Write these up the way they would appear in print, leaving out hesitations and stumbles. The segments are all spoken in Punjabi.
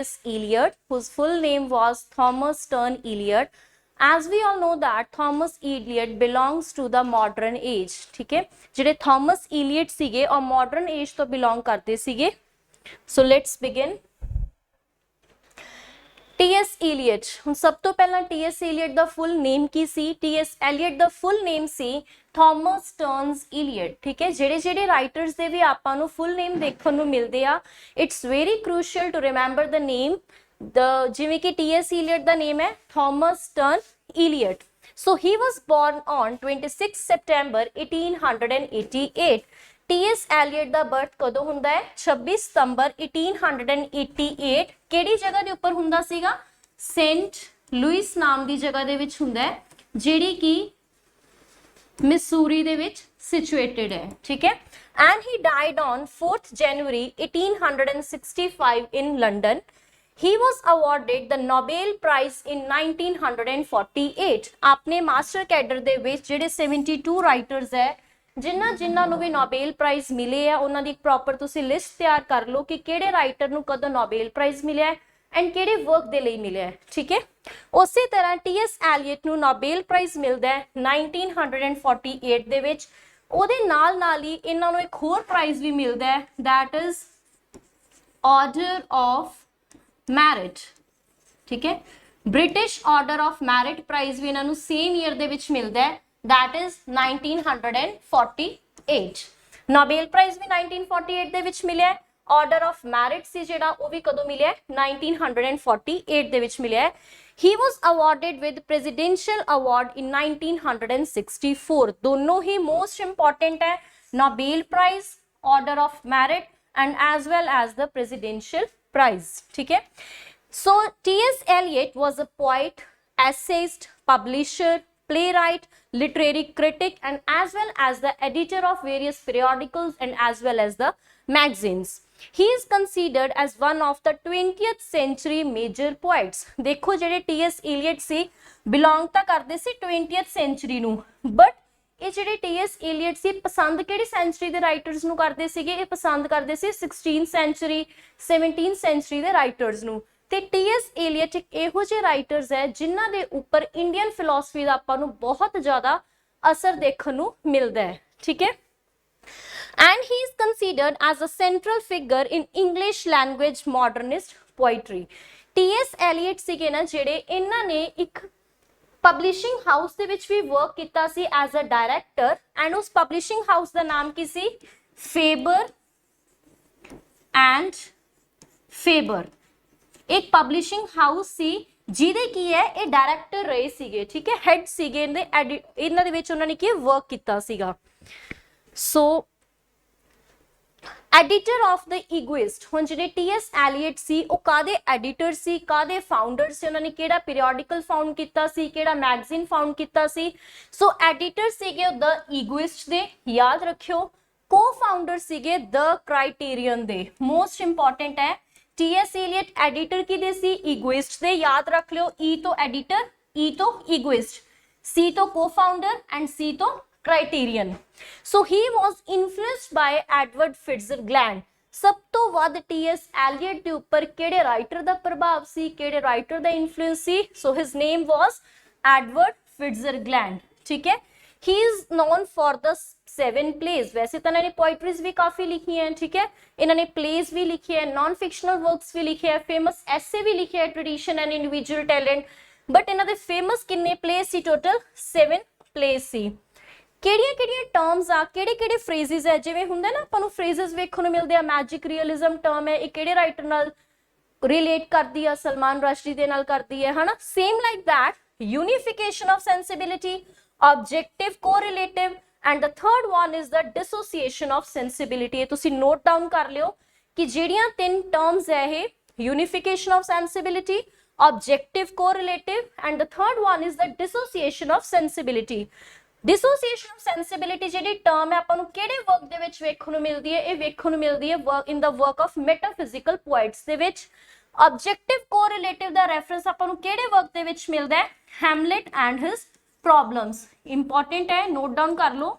Eliot, whose full name was Thomas Stern Eliot. As we all know that Thomas Eliot belongs to the modern age. ठीक है, जिहड़े Thomas Eliot सीगे और modern age तो belong करते सीगे. So let's begin. T.S. Eliot, ਹੁਣ ਸਭ ਤੋਂ ਪਹਿਲਾਂ T.S. Eliot ਦਾ full name ਕੀ ਸੀ? T.S. Eliot ਦਾ full name ਸੀ Thomas Stearns Eliot. ठीक है, ਜਿਹੜੇ ਰਾਈਟਰਸ ਦੇ ਵੀ ਆਪਾਂ ਨੂੰ full name ਦੇਖਣ ਨੂੰ ਮਿਲਦੇ ਆ. It's very crucial to remember the name. ਜਿਵੇਂ ਕਿ T.S. Eliot ਦਾ name ਹੈ Thomas Stearns Eliot. So he was born on 26 September 1888. T.S. Eliot the birth ਕਦੋਂ ਹੁੰਦਾ ਹੈ? 26 ਸਤੰਬਰ 1888. ਕਿਹੜੀ ਜਗ੍ਹਾ ਦੇ ਉੱਪਰ ਹੁੰਦਾ ਸੀਗਾ? ਸੇਂਟ ਲੂਇਸ ਨਾਮ ਦੀ ਜਗ੍ਹਾ ਦੇ ਵਿੱਚ ਹੁੰਦਾ ਹੈ, ਜਿਹੜੀ ਕਿ ਮਿਸੂਰੀ ਦੇ ਵਿੱਚ ਸਿਚੁਏਟਡ ਹੈ. ਠੀਕ ਹੈ, and he died on 4th January 1865 in London. He was awarded the Nobel Prize in 1948. ਆਪਣੇ ਮਾਸਟਰ ਕੈਡਰ ਦੇ ਵਿੱਚ ਜਿਹੜੇ 72 ਰਾਈਟਰਸ ਹੈ ਜਿਨ੍ਹਾਂ ਨੂੰ ਵੀ ਨੋਬੇਲ ਪ੍ਰਾਈਜ਼ ਮਿਲੇ ਆ, ਉਹਨਾਂ ਦੀ ਇੱਕ ਪ੍ਰੋਪਰ ਤੁਸੀਂ ਲਿਸਟ ਤਿਆਰ ਕਰ ਲਓ ਕਿ ਕਿਹੜੇ ਰਾਈਟਰ ਨੂੰ ਕਦੋਂ ਨੋਬੇਲ ਪ੍ਰਾਈਜ਼ ਮਿਲਿਆ ਹੈ ਐਂਡ ਕਿਹੜੇ ਵਰਕ ਦੇ ਲਈ ਮਿਲਿਆ ਹੈ. ਠੀਕ ਹੈ, ਉਸੇ ਤਰ੍ਹਾਂ T.S. Eliot ਨੂੰ ਨੋਬੇਲ ਪ੍ਰਾਈਜ਼ ਮਿਲਦਾ ਹੈ 1948 ਦੇ ਵਿੱਚ. ਉਹਦੇ ਨਾਲ ਹੀ ਇਹਨਾਂ ਨੂੰ ਇੱਕ ਹੋਰ ਪ੍ਰਾਈਜ਼ ਵੀ ਮਿਲਦਾ ਹੈ, that is order of merit. ਠੀਕ ਹੈ, British order of merit prize ਵੀ ਇਹਨਾਂ ਨੂੰ ਸੇਮ ਈਅਰ ਦੇ ਵਿੱਚ ਮਿਲਦਾ ਹੈ, that is 1948. ਨੋਬੇਲ ਪ੍ਰਾਈਜ਼ ਵੀ 1948 ਦੇ ਵਿੱਚ ਮਿਲਿਆ ਹੈ. ਆਰਡਰ ਆਫ ਮੈਰਿਟ ਸੀ ਜਿਹੜਾ ਉਹ ਵੀ ਕਦੋਂ ਮਿਲਿਆ? 1948 ਦੇ ਵਿੱਚ ਮਿਲਿਆ ਹੈ. He was awarded with presidential award in 1964. ਦੋਨੋਂ ਹੀ most important ਹੈ, Nobel prize, order of merit and as well as the presidential prize. ठीक है, so T.S. Eliot was a poet, essayist, publisher, playwright, literary critic and as well as the editor of various periodicals and as well as the magazines. He is considered as one of the 20th century major poets. देखो ਜਿਹੜੇ T.S. Eliot ਸੀ belong ਤਾਂ ਕਰਦੇ ਸੀ 20th century ਨੂੰ, but ਇਹ ਜਿਹੜੇ T.S. Eliot ਸੀ ਪਸੰਦ ਕਿਹੜੀ ਸੈਂਚੁਰੀ ਦੇ ਰਾਈਟਰਸ ਨੂੰ ਕਰਦੇ ਸੀਗੇ? ਇਹ ਪਸੰਦ ਕਰਦੇ ਸੀ 16th century 17th century ਦੇ ਰਾਈਟਰਸ ਨੂੰ. ਤੇ T.S. Eliot ਇੱਕ ਇਹੋ ਜਿਹੇ ਰਾਈਟਰਸ ਹੈ ਜਿਨ੍ਹਾਂ ਦੇ ਉੱਪਰ ਇੰਡੀਅਨ ਫਿਲਾਸਫੀ ਦਾ ਆਪਾਂ ਨੂੰ ਬਹੁਤ ਜ਼ਿਆਦਾ ਅਸਰ ਦੇਖਣ ਨੂੰ ਮਿਲਦਾ ਹੈ. ਠੀਕ ਹੈ, and he is considered as a central figure in English language modernist poetry. T.S. Eliot ਸੀਗੇ ਨਾ ਜਿਹੜੇ, ਇਹਨਾਂ ਨੇ ਇੱਕ ਪਬਲਿਸ਼ਿੰਗ ਹਾਊਸ ਦੇ ਵਿੱਚ ਵੀ ਵਰਕ ਕੀਤਾ ਸੀ ਐਜ਼ ਅ ਡਾਇਰੈਕਟਰ, ਐਂਡ ਉਸ ਪਬਲਿਸ਼ਿੰਗ ਹਾਊਸ ਦਾ ਨਾਮ ਕੀ ਸੀ? ਫੇਬਰ ਐਂਡ ਫੇਬਰ. ਇੱਕ ਪਬਲਿਸ਼ਿੰਗ ਹਾਊਸ ਸੀ ਜਿਹਦੇ ਕੀ ਹੈ ਇਹ ਡਾਇਰੈਕਟਰ ਰਹੇ ਸੀਗੇ. ਠੀਕ ਹੈ, ਹੈਡ ਸੀਗੇ ਇਹਨਾਂ ਦੇ ਵਿੱਚ, ਉਹਨਾਂ ਨੇ ਕੀ ਵਰਕ ਕੀਤਾ ਸੀਗਾ. ਸੋ ਐਡੀਟਰ ਆਫ ਦ ਈਗੋਇਸਟ. ਹੁਣ ਜਿਹੜੇ T.S. Eliot ਸੀ ਉਹ ਕਾਦੇ ਐਡੀਟਰ ਸੀ, ਕਾਦੇ ਫਾਊਂਡਰ ਸੀ, ਉਹਨਾਂ ਨੇ ਕਿਹੜਾ ਪੀਰੀਓਡਿਕਲ ਫਾਊਂਡ ਕੀਤਾ ਸੀ, ਕਿਹੜਾ ਮੈਗਜ਼ੀਨ ਫਾਊਂਡ ਕੀਤਾ ਸੀ? ਸੋ ਐਡੀਟਰ ਸੀਗੇ ਦ ਈਗੋਇਸਟ ਦੇ, ਯਾਦ ਰੱਖਿਓ. ਕੋ ਫਾਊਂਡਰ ਸੀਗੇ ਦ ਕ੍ਰਾਈਟੇਰੀਅਨ ਦੇ. ਮੋਸਟ ਇੰਪੋਰਟੈਂਟ ਹੈ, T.S. Eliot ਐਡੀਟਰ ਕਿਹਦੇ ਸੀ? ਈਗੋਇਸਟ ਦੇ. ਯਾਦ ਰੱਖ ਲਿਓ, E ਤੋਂ ਐਡੀਟਰ, E ਤੋਂ ਈਗੋਇਸਟ, C ਤੋਂ co-founder and C ਤੋਂ criterion. So he was influenced by Edward Fitzgerald. ਸਭ ਤੋਂ ਵੱਧ T.S. Eliot ਦੇ ਉੱਪਰ ਕਿਹੜੇ ਰਾਈਟਰ ਦਾ ਪ੍ਰਭਾਵ ਸੀ, ਕਿਹੜੇ writer the influence C? So his name was Edward Fitzgerald. ਠੀਕ ਹੈ, he is known for the 7 plays. ਵੈਸੇ ਤਾਂ ਇਹਨਾਂ ਨੇ poetries ਵੀ ਕਾਫੀ ਲਿਖੀਆਂ ਹੈ. ਠੀਕ ਹੈ, ਇਹਨਾਂ ਨੇ plays ਵੀ ਲਿਖੀ ਹੈ, non fictional works ਵੀ ਲਿਖੇ ਹੈ, famous essay ਵੀ ਲਿਖਿਆ ਹੈ, tradition and individual talent. but ਇਹਨਾਂ ਦੇ famous ਕਿੰਨੇ plays ਸੀ? total 7 plays ਸੀ. ਕਿਹੜੀਆਂ ਟਰਮਸ ਆ, ਕਿਹੜੇ ਫਰੇਜ਼ਸ ਹੈ? ਜਿਵੇਂ ਹੁੰਦਾ ਨਾ ਆਪਾਂ ਨੂੰ ਫਰੇਜ਼ਸ ਵੇਖਣ ਨੂੰ ਮਿਲਦੇ ਆ, ਮੈਜਿਕ ਰੀਅਲਿਜ਼ਮ ਟਰਮ ਹੈ, ਇਹ ਕਿਹੜੇ ਰਾਈਟਰ ਨਾਲ ਰਿਲੇਟ ਕਰਦੀ ਆ? ਸਲਮਾਨ ਰਸ਼ਦੀ ਦੇ ਨਾਲ ਕਰਦੀ ਹੈ, ਹਨਾ? Same like that, unification of sensibility, objective correlative, and the third one is the dissociation of sensibility. ਇਹ ਤੁਸੀਂ ਨੋਟ ਡਾਊਨ ਕਰ ਲਿਓ ਕਿ ਜਿਹੜੀਆਂ 3 ਟਰਮਸ ਹੈ ਇਹ, unification of sensibility, objective correlative and the third one is the dissociation of sensibility. Dissociation of sensibility ਜਿਹੜੀ ਟਰਮ ਹੈ ਆਪਾਂ ਨੂੰ ਕਿਹੜੇ ਵਰਕ ਦੇ ਵਿੱਚ ਵੇਖਣ ਨੂੰ ਮਿਲਦੀ ਹੈ? ਇਹ ਵੇਖਣ ਨੂੰ ਮਿਲਦੀ ਹੈ in the work of metaphysical poets ਦੇ ਵਿੱਚ. objective correlative ਦਾ ਰੈਫਰੈਂਸ ਆਪਾਂ ਨੂੰ ਕਿਹੜੇ ਵਰਕ ਦੇ ਵਿੱਚ ਮਿਲਦਾ ਹੈ? Hamlet and his problems. Important ਹੈ, ਨੋਟ ਡਾਊਨ ਕਰ ਲਓ.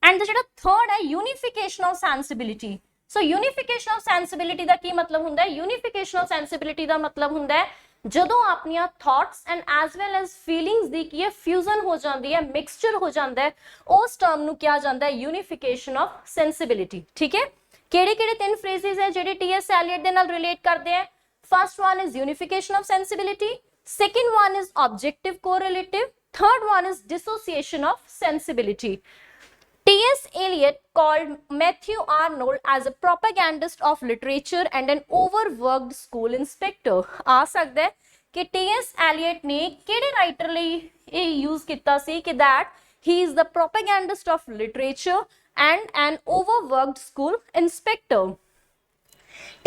and the ਜਿਹੜਾ third ਹੈ unification of sensibility. So unification of sensibility ਦਾ ਕੀ ਮਤਲਬ ਹੁੰਦਾ ਹੈ? ਯੂਨੀਫਿਕੇਸ਼ਨ ਆਫ ਸੈਂਸਿਬਿਲਿਟੀ ਦਾ ਮਤਲਬ ਹੁੰਦਾ ਹੈ ਜਦੋਂ ਆਪਣੀਆਂ thoughts and as well as feelings ਦੀ ਕੀ ਹੈ ਫਿਊਜ਼ਨ ਹੋ ਜਾਂਦੀ ਹੈ, ਮਿਕਸਚਰ ਹੋ ਜਾਂਦਾ ਹੈ, ਉਸ ਟਰਮ ਨੂੰ ਕਿਹਾ ਜਾਂਦਾ ਹੈ ਯੂਨੀਫਿਕੇਸ਼ਨ ਆਫ ਸੈਂਸਿਬਿਲਿਟੀ। ਠੀਕ ਹੈ, ਕਿਹੜੇ ਕਿਹੜੇ ਤਿੰਨ ਫਰੇਜ਼ਸ ਹੈ ਜਿਹੜੇ ਟੀ.ਐਸ. ਐਲੀਅਟ ਦੇ ਨਾਲ ਰਿਲੇਟ ਕਰਦੇ ਆ? First one is unification of sensibility, second one is objective correlative, third one is dissociation of sensibility. T.S. Eliot called Matthew Arnold as a propagandist of literature and an overworked school inspector. आ सकता है कि T.S. Eliot ने किहड़े राइटर ਲਈ ਇਹ यूज ਕੀਤਾ ਸੀ कि that he is the propagandist of literature and an overworked school inspector.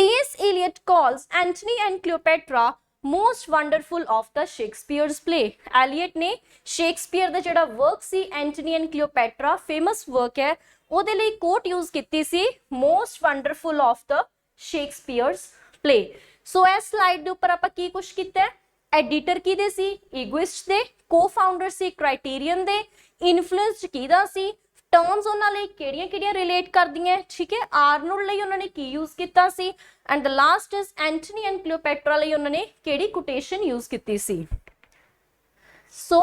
T.S. Eliot calls Antony and Cleopatra most wonderful of the Shakespeare's play. Eliot ने शेक्सपीयर ਦਾ ਜਿਹੜਾ ਵਰਕ ਸੀ Antony and Cleopatra famous work ਹੈ ਉਹਦੇ ਲਈ ਕੋਟ ਯੂਜ਼ ਕੀਤੀ ਸੀ most wonderful of the Shakespeare's play. ਸੋ ਇਸ ਸਲਾਈਡ ਦੇ ਉੱਪਰ ਆਪਾਂ ਕੀ ਕੁਝ ਕੀਤਾ ਹੈ? ਐਡੀਟਰ ਕਿਹਦੇ ਸੀ? ਈਗੋਇਸਟ ਦੇ। ਕੋ-ਫਾਊਂਡਰ ਸੀ ਕ੍ਰਾਈਟੀਰੀਅਨ ਦੇ। ਇਨਫਲੂਐਂਸ ਕਿਹਦਾ ਸੀ? ਟਰਮਸ ਉਹਨਾਂ ਲਈ ਕਿਹੜੀਆਂ ਰਿਲੇਟ ਕਰਦੀਆਂ? ਠੀਕ ਹੈ, ਆਰਨੋਲਡ ਲਈ ਉਹਨਾਂ ਨੇ ਕੀ ਯੂਜ਼ ਕੀਤਾ ਸੀ? And the last is Antony and Cleopatra ਲਈ ਉਹਨਾਂ ਨੇ ਕਿਹੜੀ ਕੋਟੇਸ਼ਨ ਯੂਜ਼ ਕੀਤੀ ਸੀ? So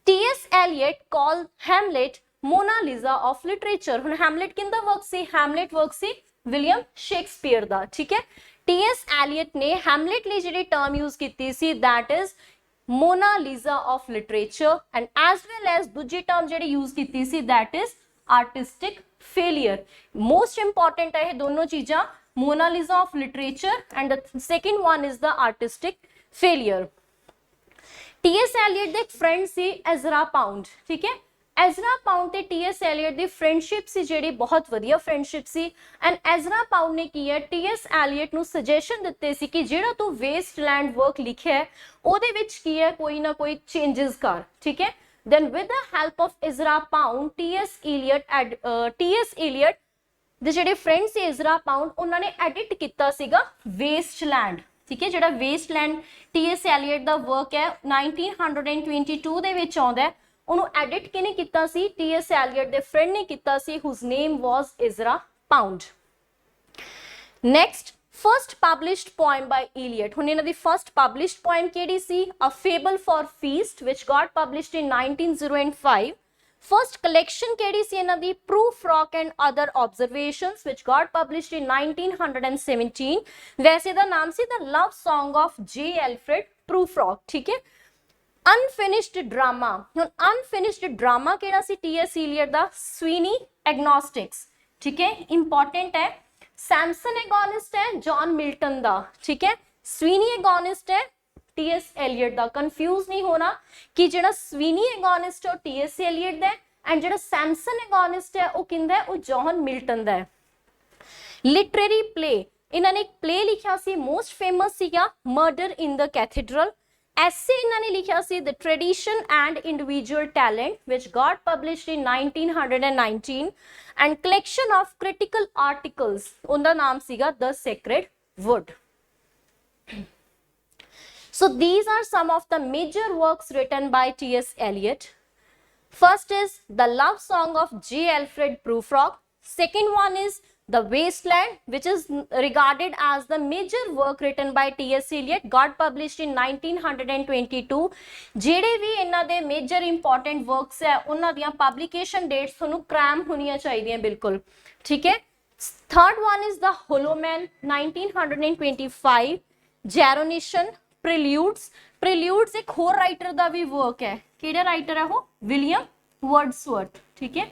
T S. Eliot call Hamlet Mona Lisa of literature. ਹੁਣ ਹੈਮਲੇਟ ਕਿਹਦਾ ਵਰਕ ਸੀ? ਹੈਮਲੇਟ ਵਰਕ ਸੀ ਵਿਲੀਅਮ ਸ਼ੇਕਸਪੀਅਰ ਦਾ। ਠੀਕ ਹੈ, ਟੀ.ਐਸ. ਐਲੀਅਟ ਨੇ ਹੈਮਲੇਟ ਲਈ ਜਿਹੜੀ ਟਰਮ ਯੂਜ਼ ਕੀਤੀ ਸੀ that is Mona Lisa of literature, and as well as ਦੂਜੀ ਟਰਮ ਜਿਹੜੀ ਯੂਜ਼ ਕੀਤੀ ਸੀ that is artistic failure. Most important ਹੈ ਇਹ ਦੋਨੋਂ ਚੀਜ਼ਾਂ, Mona Lisa of literature and the second one is the artistic failure. T.S. Eliot ਦੇ ਇੱਕ ਫਰੈਂਡ ਸੀ ਐਜ਼ਰਾ ਪਾਉਂਡ। ਠੀਕ ਹੈ, ਐਜ਼ਰਾ ਪਾਉਂਡ ਤੇ ਟੀ.ਐਸ. ਐਲੀਅਟ ਦੀ ਫਰੈਂਡਸ਼ਿਪ ਸੀ ਜਿਹੜੀ ਬਹੁਤ ਵਧੀਆ friendship C. And Ezra pound ਨੇ ਕੀ ਹੈ ਟੀ.ਐਸ. ਐਲੀਅਟ ਨੂੰ ਸੁਜੈਸ਼ਨ ਦਿੱਤੇ ਸੀ ਕਿ ਜਿਹੜਾ ਤੂੰ ਵੇਸਟਲੈਂਡ ਵਰਕ ਲਿਖਿਆ ਹੈ ਉਹਦੇ ਵਿੱਚ ਕੀ ਹੈ ਕੋਈ ਨਾ ਕੋਈ ਚੇਂਜਸ ਕਰ। ਠੀਕ ਹੈ, then with the help of Ezra Pound, T.S. Eliot ਦੇ ਜਿਹੜੇ ਫਰੈਂਡ ਸੀ ਐਜ਼ਰਾ ਪਾਉਂਡ ਉਹਨਾਂ ਨੇ ਐਡਿਟ ਕੀਤਾ ਸੀਗਾ ਵੇਸਟਲੈਂਡ। ਠੀਕ ਹੈ, ਜਿਹੜਾ ਵੇਸਟਲੈਂਡ ਟੀ.ਐਸ. ਐਲੀਅਟ ਦਾ ਵਰਕ ਹੈ 1922 ਦੇ ਵਿੱਚ ਆਉਂਦਾ ਹੈ, ਉਹਨੂੰ ਐਡਿਟ ਕਿਹਨੇ ਕੀਤਾ ਸੀ? ਟੀ.ਐਸ. ਐਲੀਅਟ ਦੇ ਫਰੈਂਡ ਨੇ ਕੀਤਾ ਸੀ whose name was Ezra Pound. Next, first published poem by Eliot. ਹੁਣ ਇਹਨਾਂ ਦੀ first published poem ਕਿਹੜੀ ਸੀ? A Fable for Feast, which got published in 1905. First collection ਕਿਹੜੀ ਸੀ ਇਹਨਾਂ ਦੀ? Prufrock and Other Observations, which got published in 1917. ਵੈਸੇ ਦਾ ਨਾਮ ਸੀ The Love Song of J. Alfred Prufrock. ਠੀਕ ਹੈ, ਅਨਫਿਨਿਸ਼ਡ ਡਰਾਮਾ। ਹੁਣ ਅਨਫਿਨਿਸ਼ਡ ਡਰਾਮਾ ਕਿਹੜਾ ਸੀ ਟੀ.ਐਸ. ਐਲੀਅਟ ਦਾ? ਸਵੀਨੀ ਐਗਨੋਸਟਿਕਸ। ਠੀਕ ਹੈ, ਇੰਪੋਰਟੈਂਟ ਹੈ। ਸੈਮਸਨ ਐਗੋਨਿਸਟ ਹੈ ਜੌਨ ਮਿਲਟਨ ਦਾ। ਠੀਕ ਹੈ, ਸਵੀਨੀ ਐਗੋਨਿਸਟ ਹੈ ਟੀ.ਐਸ. ਐਲੀਅਟ ਦਾ। ਕਨਫਿਊਜ਼ ਨਹੀਂ ਹੋਣਾ ਕਿ ਜਿਹੜਾ ਸਵੀਨੀ ਐਗੋਨਿਸਟ ਹੈ ਉਹ ਟੀ.ਐਸ. ਐਲੀਅਟ ਦਾ ਹੈ ਐਂਡ ਜਿਹੜਾ ਸੈਮਸਨ ਐਗੋਨਿਸਟ ਹੈ ਉਹ ਕਿਹਦਾ ਹੈ? ਉਹ ਜੌਨ ਮਿਲਟਨ ਦਾ ਹੈ। ਲਿਟਰੇਰੀ ਪਲੇ, ਇਹਨਾਂ ਨੇ ਇੱਕ ਪਲੇ ਲਿਖਿਆ ਸੀ ਮੋਸਟ ਫੇਮਸ ਸੀਗਾ murder in the cathedral. essay ਇਹਨਾਂ ਨੇ ਲਿਖਿਆ ਸੀ The Tradition and Individual Talent, which got published in 1919, and collection of critical articles, ਉਹਦਾ ਨਾਮ ਸੀਗਾ The Sacred Wood. So these are some of the major works written by T.S. Eliot. First is The Love Song of J. Alfred Prufrock. Second one is The Wasteland, which is regarded as the major work written by T.S. Eliot, got published in 1922. ਜਿਹੜੇ ਵੀ ਇਹਨਾਂ ਦੇ ਮੇਜਰ ਇੰਪੋਰਟੈਂਟ ਵਰਕਸ ਹੈ ਉਹਨਾਂ ਦੀਆਂ ਪਬਲਿਕੇਸ਼ਨ ਡੇਟਸ ਤੁਹਾਨੂੰ ਕ੍ਰੈਮ ਹੋਣੀਆਂ ਚਾਹੀਦੀਆਂ ਬਿਲਕੁਲ। ਠੀਕ ਹੈ, third one is The Hollow Man 1925, Gerontion, Preludes ਇੱਕ ਹੋਰ ਰਾਈਟਰ ਦਾ ਵੀ ਵਰਕ ਹੈ। ਕਿਹੜਾ ਰਾਈਟਰ ਹੈ ਉਹ? ਵਿਲੀਅਮ ਵਰਡਸਵਰਥ। ਠੀਕ ਹੈ,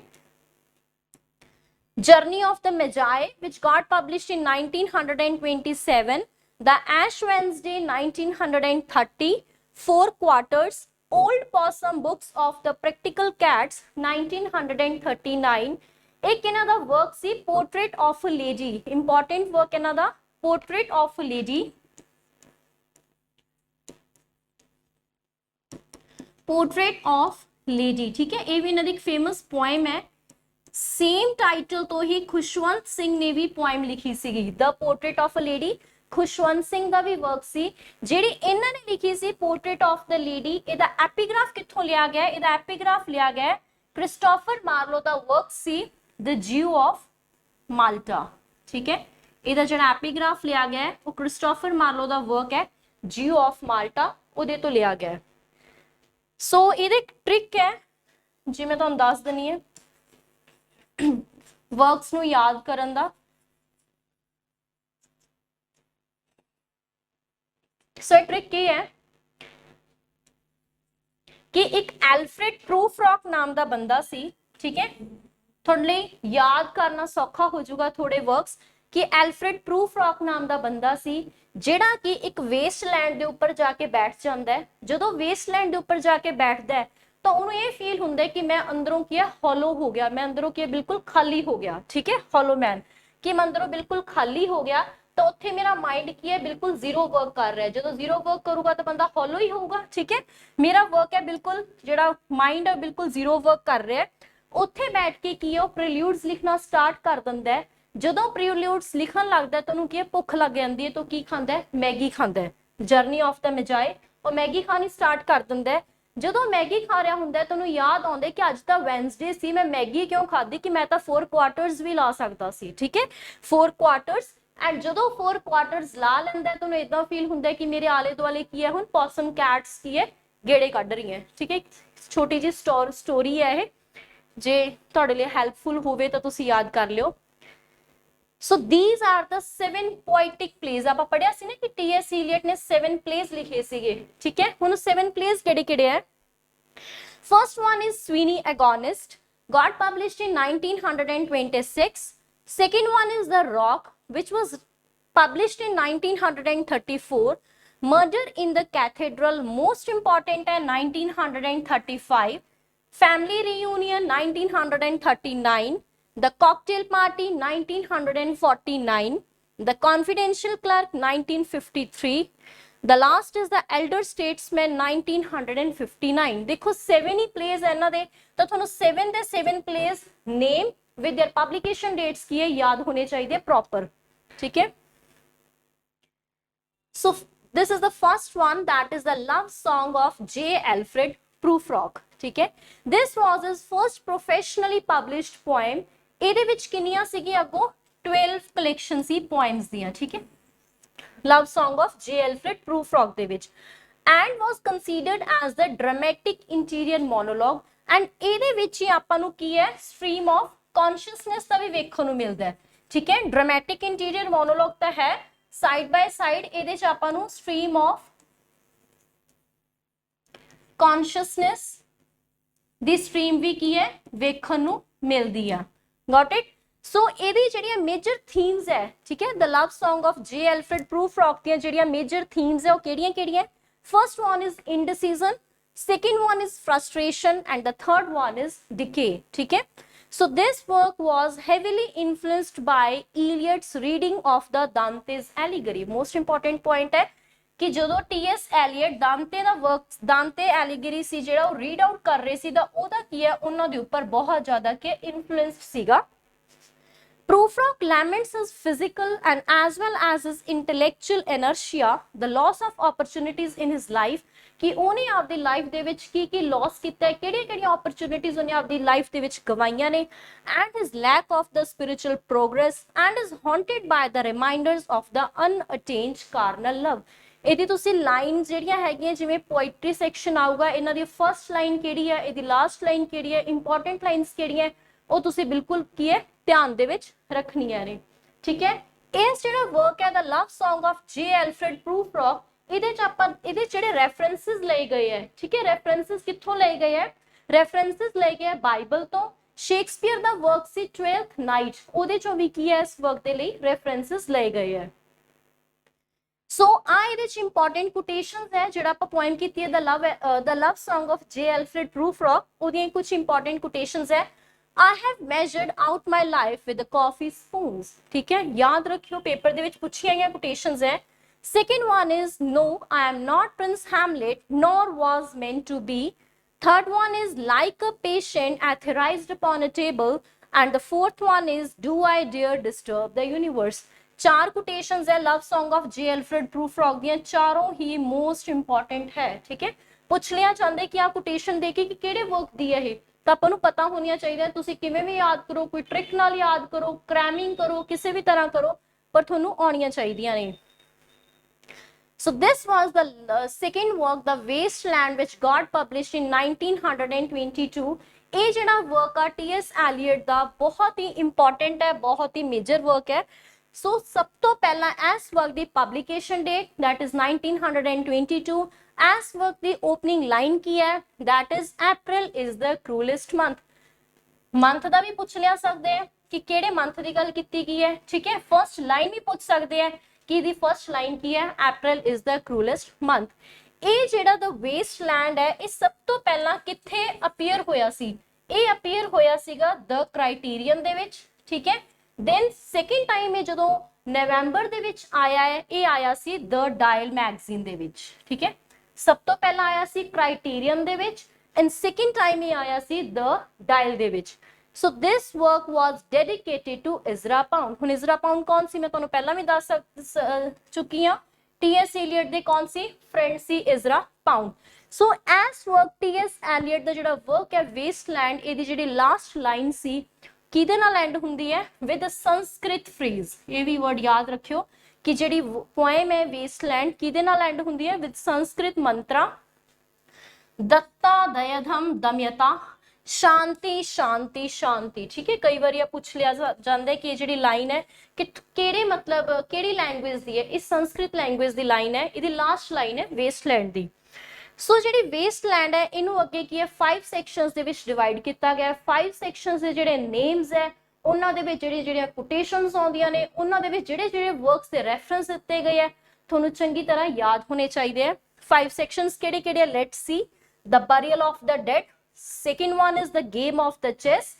Journey of the Magi, which got published in 1927, The Ash Wednesday 1930, Four Quarters, Old Possum Books of the Practical Cats 1939. एक ਇਹਨਾਂ ਦਾ work C Portrait of a Lady, important work ਇਹਨਾਂ ਦਾ Portrait of a Lady. Portrait of Lady, ठीक है, ਇਹ ਵੀ ਇਹਨਾਂ ਦੀ ਇੱਕ famous poem ਹੈ। ਸੇਮ ਟਾਈਟਲ ਤੋਂ ਹੀ ਖੁਸ਼ਵੰਤ ਸਿੰਘ ਨੇ ਵੀ ਪੋਇਮ ਲਿਖੀ ਸੀਗੀ the portrait of a lady. Khushwant Singh ਦਾ ਵੀ ਵਰਕ ਸੀ ਜਿਹੜੀ ਇਹਨਾਂ ਨੇ ਲਿਖੀ ਸੀ ਪੋਰਟਰੇਟ ਆਫ ਦ ਲੇਡੀ। ਇਹਦਾ ਐਪੀਗ੍ਰਾਫ ਕਿੱਥੋਂ ਲਿਆ ਗਿਆ? ਇਹਦਾ ਐਪੀਗ੍ਰਾਫ ਲਿਆ ਗਿਆ ਕ੍ਰਿਸਟੋਫਰ ਮਾਰਲੋ ਦਾ ਵਰਕ ਸੀ ਦ ਜਿਊ ਆਫ ਮਾਲਟਾ। ठीक है। ਇਹਦਾ ਜਿਹੜਾ ਐਪੀਗ੍ਰਾਫ ਲਿਆ ਗਿਆ ਹੈ ਉਹ ਕ੍ਰਿਸਟੋਫਰ ਮਾਰਲੋ ਦਾ ਵਰਕ ਹੈ ਜਿਓ ਆਫ ਮਾਲਟਾ, ਉਹਦੇ ਤੋਂ ਲਿਆ ਗਿਆ ਹੈ। ਸੋ ਇਹਦੇ ਟ੍ਰਿਕ ਹੈ ਜੀ ਮੈਂ ਤੁਹਾਨੂੰ ਦੱਸ ਦਿੰਨੀ ਹੈ ਵਰਕਸ ਨੂੰ ਯਾਦ ਕਰਨ ਦਾ। ਸੋ ਟ੍ਰਿਕ ਕੀ ਹੈ ਕਿ ਇੱਕ ਐਲਫਰੈਡ ਪ੍ਰੂਫਰੌਕ ਨਾਮ ਦਾ ਬੰਦਾ ਸੀ, ਠੀਕ ਹੈ। ਤੁਹਾਡੇ ਲਈ ਯਾਦ ਕਰਨਾ ਸੌਖਾ ਹੋ ਜਾਊਗਾ ਥੋੜੇ ਵਰਕਸ ਕਿ ਐਲਫਰੈਡ ਪ੍ਰੂਫਰੌਕ ਨਾਮ ਦਾ ਬੰਦਾ ਸੀ ਜਿਹੜਾ ਕਿ ਇੱਕ ਵੇਸਟਲੈਂਡ ਦੇ ਉੱਪਰ ਜਾ ਕੇ ਬੈਠ ਜਾਂਦਾ ਹੈ। ਜਦੋਂ ਵੇਸਟਲੈਂਡ ਦੇ ਉੱਪਰ ਜਾ ਕੇ ਬੈਠਦਾ ਹੈ ਤਾਂ ਉਹਨੂੰ ਇਹ ਫੀਲ ਹੁੰਦਾ ਹੈ ਕਿ ਮੈਂ ਅੰਦਰੋਂ ਕੀ ਹੈ ਹੌਲੋ ਹੋ ਗਿਆ, ਮੈਂ ਅੰਦਰੋਂ ਕੀ ਹੈ ਬਿਲਕੁਲ ਖਾਲੀ ਹੋ ਗਿਆ, ਠੀਕ ਹੈ। ਹੌਲੋ ਮੈਨ ਕਿ ਮੈਂ ਅੰਦਰੋਂ ਬਿਲਕੁਲ ਖਾਲੀ ਹੋ ਗਿਆ, ਤਾਂ ਉੱਥੇ ਮੇਰਾ ਮਾਈਂਡ ਕੀ ਹੈ ਬਿਲਕੁਲ ਜ਼ੀਰੋ ਵਰਕ ਕਰ ਰਿਹਾ ਹੈ। ਜਦੋਂ ਜ਼ੀਰੋ ਵਰਕ ਕਰੂਗਾ ਤਾਂ ਬੰਦਾ ਹੌਲੋ ਹੀ ਹੋਊਗਾ, ਠੀਕ ਹੈ। ਮੇਰਾ ਵਰਕ ਹੈ ਬਿਲਕੁਲ ਜਿਹੜਾ ਮਾਈਂਡ ਹੈ ਬਿਲਕੁਲ ਜ਼ੀਰੋ ਵਰਕ ਕਰ ਰਿਹਾ ਹੈ। ਉੱਥੇ ਬੈਠ ਕੇ ਕੀ ਹੈ ਉਹ ਪ੍ਰੀਲਿਊਡਸ ਲਿਖਣਾ ਸਟਾਰਟ ਕਰ ਦਿੰਦਾ ਹੈ। ਜਦੋਂ ਪ੍ਰੀਲਿਊਡਸ ਲਿਖਣ ਲੱਗਦਾ ਤਾਂ ਉਹਨੂੰ ਕੀ ਭੁੱਖ ਲੱਗ ਜਾਂਦੀ ਹੈ, ਤਾਂ ਕੀ ਖਾਂਦਾ ਹੈ ਮੈਗੀ ਖਾਂਦਾ ਹੈ। ਜਰਨੀ ਆਫ ਦਾ ਮਿਜਾਏ ਉਹ ਮੈਗੀ ਖਾਣੀ ਸਟਾਰਟ ਕਰ ਦਿੰਦਾ ਹੈ। ਜਦੋਂ ਮੈਗੀ ਖਾ ਰਿਹਾ ਹੁੰਦਾ ਹੈ ਤਾਂ ਉਹਨੂੰ ਯਾਦ ਆਉਂਦਾ ਕਿ ਅੱਜ ਤਾਂ ਵੈਨਸਡੇ ਸੀ, ਮੈਂ ਮੈਗੀ ਕਿਉਂ ਖਾਧੀ ਕਿ ਮੈਂ ਤਾਂ 4 ਕੁਆਰਟਰਸ ਵੀ ਲਾ ਸਕਦਾ ਸੀ, ਠੀਕ ਹੈ 4 ਕੁਆਰਟਰਸ। ਐਂਡ ਜਦੋਂ 4 ਕੁਆਰਟਰਸ ਲਾ ਲੈਂਦਾ ਤਾਂ ਉਹਨੂੰ ਇਦਾਂ ਫੀਲ ਹੁੰਦਾ ਕਿ ਮੇਰੇ ਆਲੇ ਦੁਆਲੇ ਕੀ ਹੈ ਹੁਣ ਪੋਸਮ ਕੈਟਸ ਕੀ ਹੈ ਗੇੜੇ ਕੱਢ ਰਹੀਆਂ, ਠੀਕ ਹੈ। ਛੋਟੀ ਜਿਹੀ ਸਟੋਰੀ ਹੈ ਇਹ, ਜੇ ਤੁਹਾਡੇ ਲਈ ਹੈਲਪਫੁਲ ਹੋਵੇ ਤਾਂ ਤੁਸੀਂ ਯਾਦ ਕਰ ਲਿਓ। So these are the 7 poetic plays। ਆਪਾਂ ਪੜਿਆ ਸੀ ਨਾ ਕਿ ਟੀ.ਐਸ. ਈਲੀਅਟ ਨੇ 7 plays ਲਿਖੇ ਸੀਗੇ, ਠੀਕ ਹੈ। ਹੁਣ 7 plays ਕਿਹੜੇ ਹੈ? First one is Sweeney Agonist, got published in 1926. Second one is The Rock, which was published in 1934. Murder in the Cathedral, most important है 1935. Family Reunion 1939. The Cocktail Party 1949. The Confidential Clerk 1953. The last is The Elder Statesman 1959. देखो 7 ही plays है ना दे, तो थानू 7 दे 7 plays name with their publication dates की है याद होने चाहिए proper, ठीक है। So this is the first one, that is the love song of J. Alfred Prufrock, ठीक है। This was his first professionally published poem। ਇਹਦੇ ਵਿੱਚ ਕਿੰਨੀਆਂ ਸੀਗੀਆਂ ਅੱਗੋਂ 12 ਕਲੈਕਸ਼ਨ ਸੀ ਪੋਇਮਸ ਦੀਆਂ, ਠੀਕ ਹੈ। ਲਵ ਸੌਂਗ ਆਫ ਜੇ ਐਲਫਰੈਡ ਪ੍ਰੂਫਰੌਕ ਦੇ ਵਿੱਚ and was considered as the dramatic interior monologue. And ਇਹਦੇ ਵਿੱਚ ਹੀ ਆਪਾਂ ਨੂੰ ਕੀ ਹੈ ਸਟ੍ਰੀਮ ਆਫ ਕੌਨਸ਼ੀਅਸਨੈਸ ਦਾ ਵੀ ਵੇਖਣ ਨੂੰ ਮਿਲਦਾ ਹੈ, ਠੀਕ ਹੈ। ਡਰਾਮੈਟਿਕ ਇੰਟੀਰੀਅਰ ਮੋਨੋਲੋਗ ਤਾਂ ਹੈ ਸਾਈਡ ਬਾय ਸਾਈਡ, ਇਹਦੇ ਚ ਆਪਾਂ ਨੂੰ stream of consciousness the stream ਵੀ ਕੀ ਹੈ ਵੇਖਣ ਨੂੰ ਮਿਲਦੀ ਆ। Got it? So ਇਹਦੀ ਜਿਹੜੀਆਂ ਮੇਜਰ ਥੀਮਸ ਹੈ, ਠੀਕ ਹੈ, ਦ ਲਵ ਸੌਂਗ ਆਫ ਜੇ ਐਲਫਰੈਡ ਪ੍ਰੂਫਰੌਕ ਦੀਆਂ ਜਿਹੜੀਆਂ ਮੇਜਰ ਥੀਮਸ ਹੈ ਉਹ ਕਿਹੜੀਆਂ? First one is indecision, second one is frustration and the third one is decay, ਠੀਕ ਹੈ। So this work was heavily influenced by Eliot's reading of the Dante's Allegory। Most important point ਹੈ ਕਿ ਜਦੋਂ ਟੀ.ਐਸ. ਐਲੀਅਟ ਦਾਂਤੇ ਦਾ ਵਰਕ ਦਾਂਤੇ ਐਲੀਗਰੀ ਸੀ ਜਿਹੜਾ ਉਹ ਰੀਡ ਆਊਟ ਕਰ ਰਹੇ ਸੀ ਤਾਂ ਉਹਦਾ ਕੀ ਹੈ ਉਹਨਾਂ ਦੇ ਉੱਪਰ ਬਹੁਤ ਜ਼ਿਆਦਾ ਕਿ ਇਨਫਲੂਐਂਸਡ ਸੀਗਾ। Prufrock laments his physical and as well as his intellectual inertia, the loss of opportunities in his life, ਕਿ ਉਹਨੇ ਆਪਦੀ ਲਾਈਫ ਦੇ ਵਿੱਚ ਕੀ ਲਾਸ ਕੀਤਾ ਹੈ, ਕਿਹੜੀਆਂ opportunities ਉਹਨੇ ਆਪਦੀ ਲਾਈਫ ਦੇ ਵਿੱਚ ਗਵਾਈਆਂ ਨੇ, and his lack of the spiritual progress and is haunted by the reminders of the unattained carnal love। ਇਹਦੀ ਤੁਸੀਂ ਲਾਈਨਸ ਜਿਹੜੀਆਂ ਹੈਗੀਆਂ ਜਿਵੇਂ ਪੋਇਟਰੀ ਸੈਕਸ਼ਨ ਆਊਗਾ, ਇਹਨਾਂ ਦੀ ਫਰਸਟ ਲਾਈਨ ਕਿਹੜੀ ਹੈ, ਇਹਦੀ ਲਾਸਟ ਲਾਈਨ ਕਿਹੜੀ ਹੈ, ਇੰਪੋਰਟੈਂਟ ਲਾਈਨਸ ਕਿਹੜੀਆਂ ਉਹ ਤੁਸੀਂ ਬਿਲਕੁਲ ਕੀ ਹੈ ਧਿਆਨ ਦੇ ਵਿੱਚ ਰੱਖਣੀਆਂ ਨੇ, ਠੀਕ ਹੈ। ਇਸ ਜਿਹੜਾ ਵਰਕ ਹੈ ਦਾ ਲਵ ਸੌਂਗ ਆਫ ਜੇ ਐਲਫਰੈਡ ਪ੍ਰੂਫਰੌਕ, ਇਹਦੇ ਚ ਆਪਾਂ ਇਹਦੇ ਜਿਹੜੇ ਰੈਫਰੈਂਸਸ ਲਏ ਗਏ ਹੈ, ਠੀਕ ਹੈ। ਰੈਫਰੈਂਸਸ ਕਿੱਥੋਂ ਲਏ ਗਏ ਹੈ? ਰੈਫਰੈਂਸਸ ਲਏ ਗਏ ਹੈ ਬਾਈਬਲ ਤੋਂ। ਸ਼ੇਕਸਪੀਅਰ ਦਾ ਵਰਕ ਸੀ 12th ਨਾਈਟ, ਉਹਦੇ ਚੋਂ ਵੀ ਕੀ ਹੈ ਇਸ ਵਰਕ ਦੇ ਲਈ ਰੈਫਰੈਂਸਸ ਲਏ ਗਏ ਹੈ। ਸੋ ਆ ਇਹਦੇ ਚ ਇੰਪੋਰਟੈਂਟ ਕੋਟੇਸ਼ਨਸ ਹੈ ਜਿਹੜਾ ਆਪਾਂ ਪੋਇਮ ਕੀਤੀ ਹੈ ਦ ਲਵ ਸੌਂਗ ਆਫ ਜੇ ਐਲਫਰੈਡ ਪ੍ਰੂਫਰੌਕ, ਉਹਦੀਆਂ ਕੁਝ ਇੰਪੋਰਟੈਂਟ ਕੋਟੇਸ਼ਨਸ ਹੈ। I have measured out my life with the coffee spoons, ठीक है, याद रखियो पेपर दे विच पूछी आईयां quotations है। Second one is no, I am not Prince Hamlet nor was meant to be। Third one is like a patient authorized upon a table and the fourth one is do I dare disturb the universe। चार quotations है love song of J. Alfred Prufrock दियां, चारों ही most important है, ठीक है। पूछ लिया चाहते कि आप quotation देके कि केड़े वर्क दी है, ਤਾਂ ਆਪਾਂ ਨੂੰ ਪਤਾ ਹੋਣੀਆਂ ਚਾਹੀਦੀਆਂ। ਤੁਸੀਂ ਕਿਵੇਂ ਵੀ ਯਾਦ ਕਰੋ, ਕੋਈ ਟ੍ਰਿਕ ਨਾਲ ਯਾਦ ਕਰੋ, ਕ੍ਰੈਮਿੰਗ ਕਰੋ, ਕਿਸੇ ਵੀ ਤਰ੍ਹਾਂ ਕਰੋ, ਪਰ ਤੁਹਾਨੂੰ ਆਉਣੀਆਂ ਚਾਹੀਦੀਆਂ ਨੇ। So this was the second work, The Wasteland, which got published in 1922. ਇਹ ਜਿਹੜਾ work ਆ T.S. Eliot ਦਾ ਬਹੁਤ ਹੀ important ਹੈ, ਬਹੁਤ ਹੀ major work ਹੈ। ਸੋ ਸਭ ਤੋਂ ਪਹਿਲਾਂ ਇਸ work the publication date, that is 1922। ਇਸ work ਦੀ opening line ਕੀ ਹੈ, that is April is the cruelest month। Month ਦਾ ਵੀ ਪੁੱਛ ਲਿਆ ਸਕਦੇ ਆ ਕਿ ਕਿਹੜੇ ਮੰਥ ਦੀ ਗੱਲ ਕੀਤੀ ਗਈ ਹੈ, ਠੀਕ ਹੈ। ਫਰਸਟ ਲਾਈਨ ਵੀ ਪੁੱਛ ਸਕਦੇ ਆ ਕਿ ਦੀ ਫਰਸਟ ਲਾਈਨ ਕੀ ਹੈ, April is the cruelest month। ਇਹ ਜਿਹੜਾ The Wasteland ਹੈ, ਇਹ ਸਭ ਤੋਂ ਪਹਿਲਾਂ ਕਿੱਥੇ ਅਪੀਅਰ ਹੋਇਆ ਸੀ? ਇਹ ਅਪੀਅਰ ਹੋਇਆ ਸੀਗਾ The Criterion ਦੇ ਵਿੱਚ, ਠੀਕ ਹੈ। ਦੈਨ ਸੈਕਿੰਡ ਟਾਈਮ ਇਹ ਜਦੋਂ ਨਵੰਬਰ ਦੇ ਵਿੱਚ ਆਇਆ ਹੈ, ਇਹ ਆਇਆ ਸੀ The Dial ਮੈਗਜ਼ੀਨ ਦੇ ਵਿੱਚ, ਠੀਕ ਹੈ। ਸਭ ਤੋਂ ਪਹਿਲਾਂ ਆਇਆ ਸੀ Criterion ਦੇ ਵਿੱਚ, ਐਂਡ ਸੈਕਿੰਡ ਟਾਈਮ ਇਹ ਆਇਆ ਸੀ The Dial ਦੇ ਵਿੱਚ। So this work was dedicated to Ezra Pound। ਹੁਣ Ezra Pound ਕੌਣ ਸੀ? ਮੈਂ ਤੁਹਾਨੂੰ ਪਹਿਲਾਂ ਵੀ ਦੱਸ ਚੁੱਕੀ ਹਾਂ। T.S. Eliot ਦੇ ਕੌਣ ਸੀ? ਫਰੈਂਡ ਸੀ Ezra Pound। ਸੋ ਇਸ work T.S. Eliot ਦਾ ਜਿਹੜਾ work ਹੈ Wasteland, ਇਹਦੀ ਜਿਹੜੀ ਲਾਸਟ ਲਾਈਨ ਸੀ ਕਿਹਦੇ ਨਾਲ ਐਂਡ ਹੁੰਦੀ ਹੈ? With a Sanskrit phrase. ਇਹ ਵੀ ਵਰਡ ਯਾਦ ਰੱਖਿਓ ਕਿ ਜਿਹੜੀ ਪੋਇਮ ਹੈ Wasteland ਕਿਹਦੇ ਨਾਲ ਐਂਡ ਹੁੰਦੀ ਹੈ? ਵਿਦ ਸੰਸਕ੍ਰਿਤ ਮੰਤਰਾ दत्ता दयधम दमयता शांति शांति शांति, ठीक है। कई बार पूछ लिया जाता है कि ये जी लाइन है कि केड़े मतलब केड़ी लैंग्वेज दी है? इस संस्कृत लैंग्वेज दी लाइन है, इहदी लास्ट लाइन है वेस्टलैंड दी। सो जी वेस्टलैंड है इनू अगे की है 5 सैक्शंस दे विच डिवाइड किया गया। 5 सैक्शंस दे जिहड़े नेम्स है उन्हां दे विच जिहड़ियां कोटेशंस आउंदियां ने, उन्हां दे विच जिहड़े वर्क्स दे रेफरेंस दिते गए है तुहानू चंगी तरह याद होने चाहिए। 5 सैक्शंस केड़े-केड़े? Let's see. The Burial of the Dead, second one is The Game of the Chess,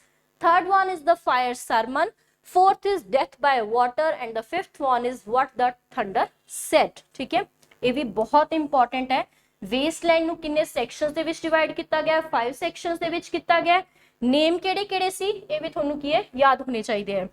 third one is The Fire Sermon, fourth is Death by Water, and the fifth one is What the Thunder Said, ठीक है। ये भी बहुत इंपॉर्टेंट है। वेस्टलैंड नू किन्ने सेक्शंस दे विच डिवाइड किया गया? 5 सेक्शंस दे विच किया गया। नेम केड़े-केड़े सी ये भी तुहानू की है याद होने चाहिए है।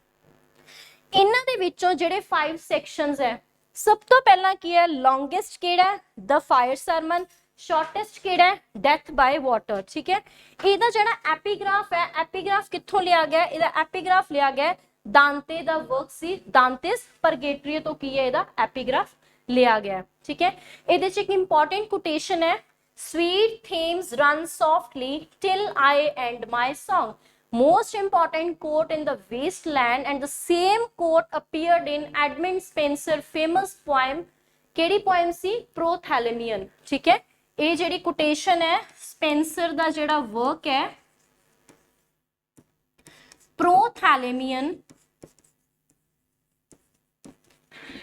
इन्हां दे विचों जिहड़े 5 सेक्शंस है, सब तो पहला की है लॉन्गेस्ट केड़ा है? The fire Sarman. शॉर्टेस्ट केड़ा है? डेथ बाय वाटर, ठीक है। ਇਹਦਾ ਜਿਹੜਾ ਐਪੀਗ੍ਰਾਫ ਹੈ, ਐਪੀਗ੍ਰਾਫ ਕਿੱਥੋਂ ਲਿਆ ਗਿਆ? ਇਹਦਾ ਐਪੀਗ੍ਰਾਫ ਲਿਆ ਗਿਆ दांते ਦਾ ਵਰਕ ਸੀ दांतेस परगेटरी ਤੋਂ ਕੀ ਹੈ ਇਹਦਾ ਐਪੀਗ੍ਰਾਫ ਲਿਆ ਗਿਆ, ठीक है। ਇਹਦੇ ਚ ਇੱਕ ਇੰਪੋਰਟੈਂਟ ਕੋਟੇਸ਼ਨ ਹੈ, sweet themes run softly till I end my song। Most important quote in The Wasteland, and the same quote appeared in Edmund Spencer famous poem। ਕਿਹੜੀ poem ਸੀ? Prothalamion, ठीक है। ਇਹ ਜਿਹੜੀ ਕੋਟੇਸ਼ਨ ਹੈ ਸਪੈਂਸਰ ਦਾ ਜਿਹੜਾ ਵਰਕ ਹੈ ਪ੍ਰੋਥੈਲੇਮੀਅਨ,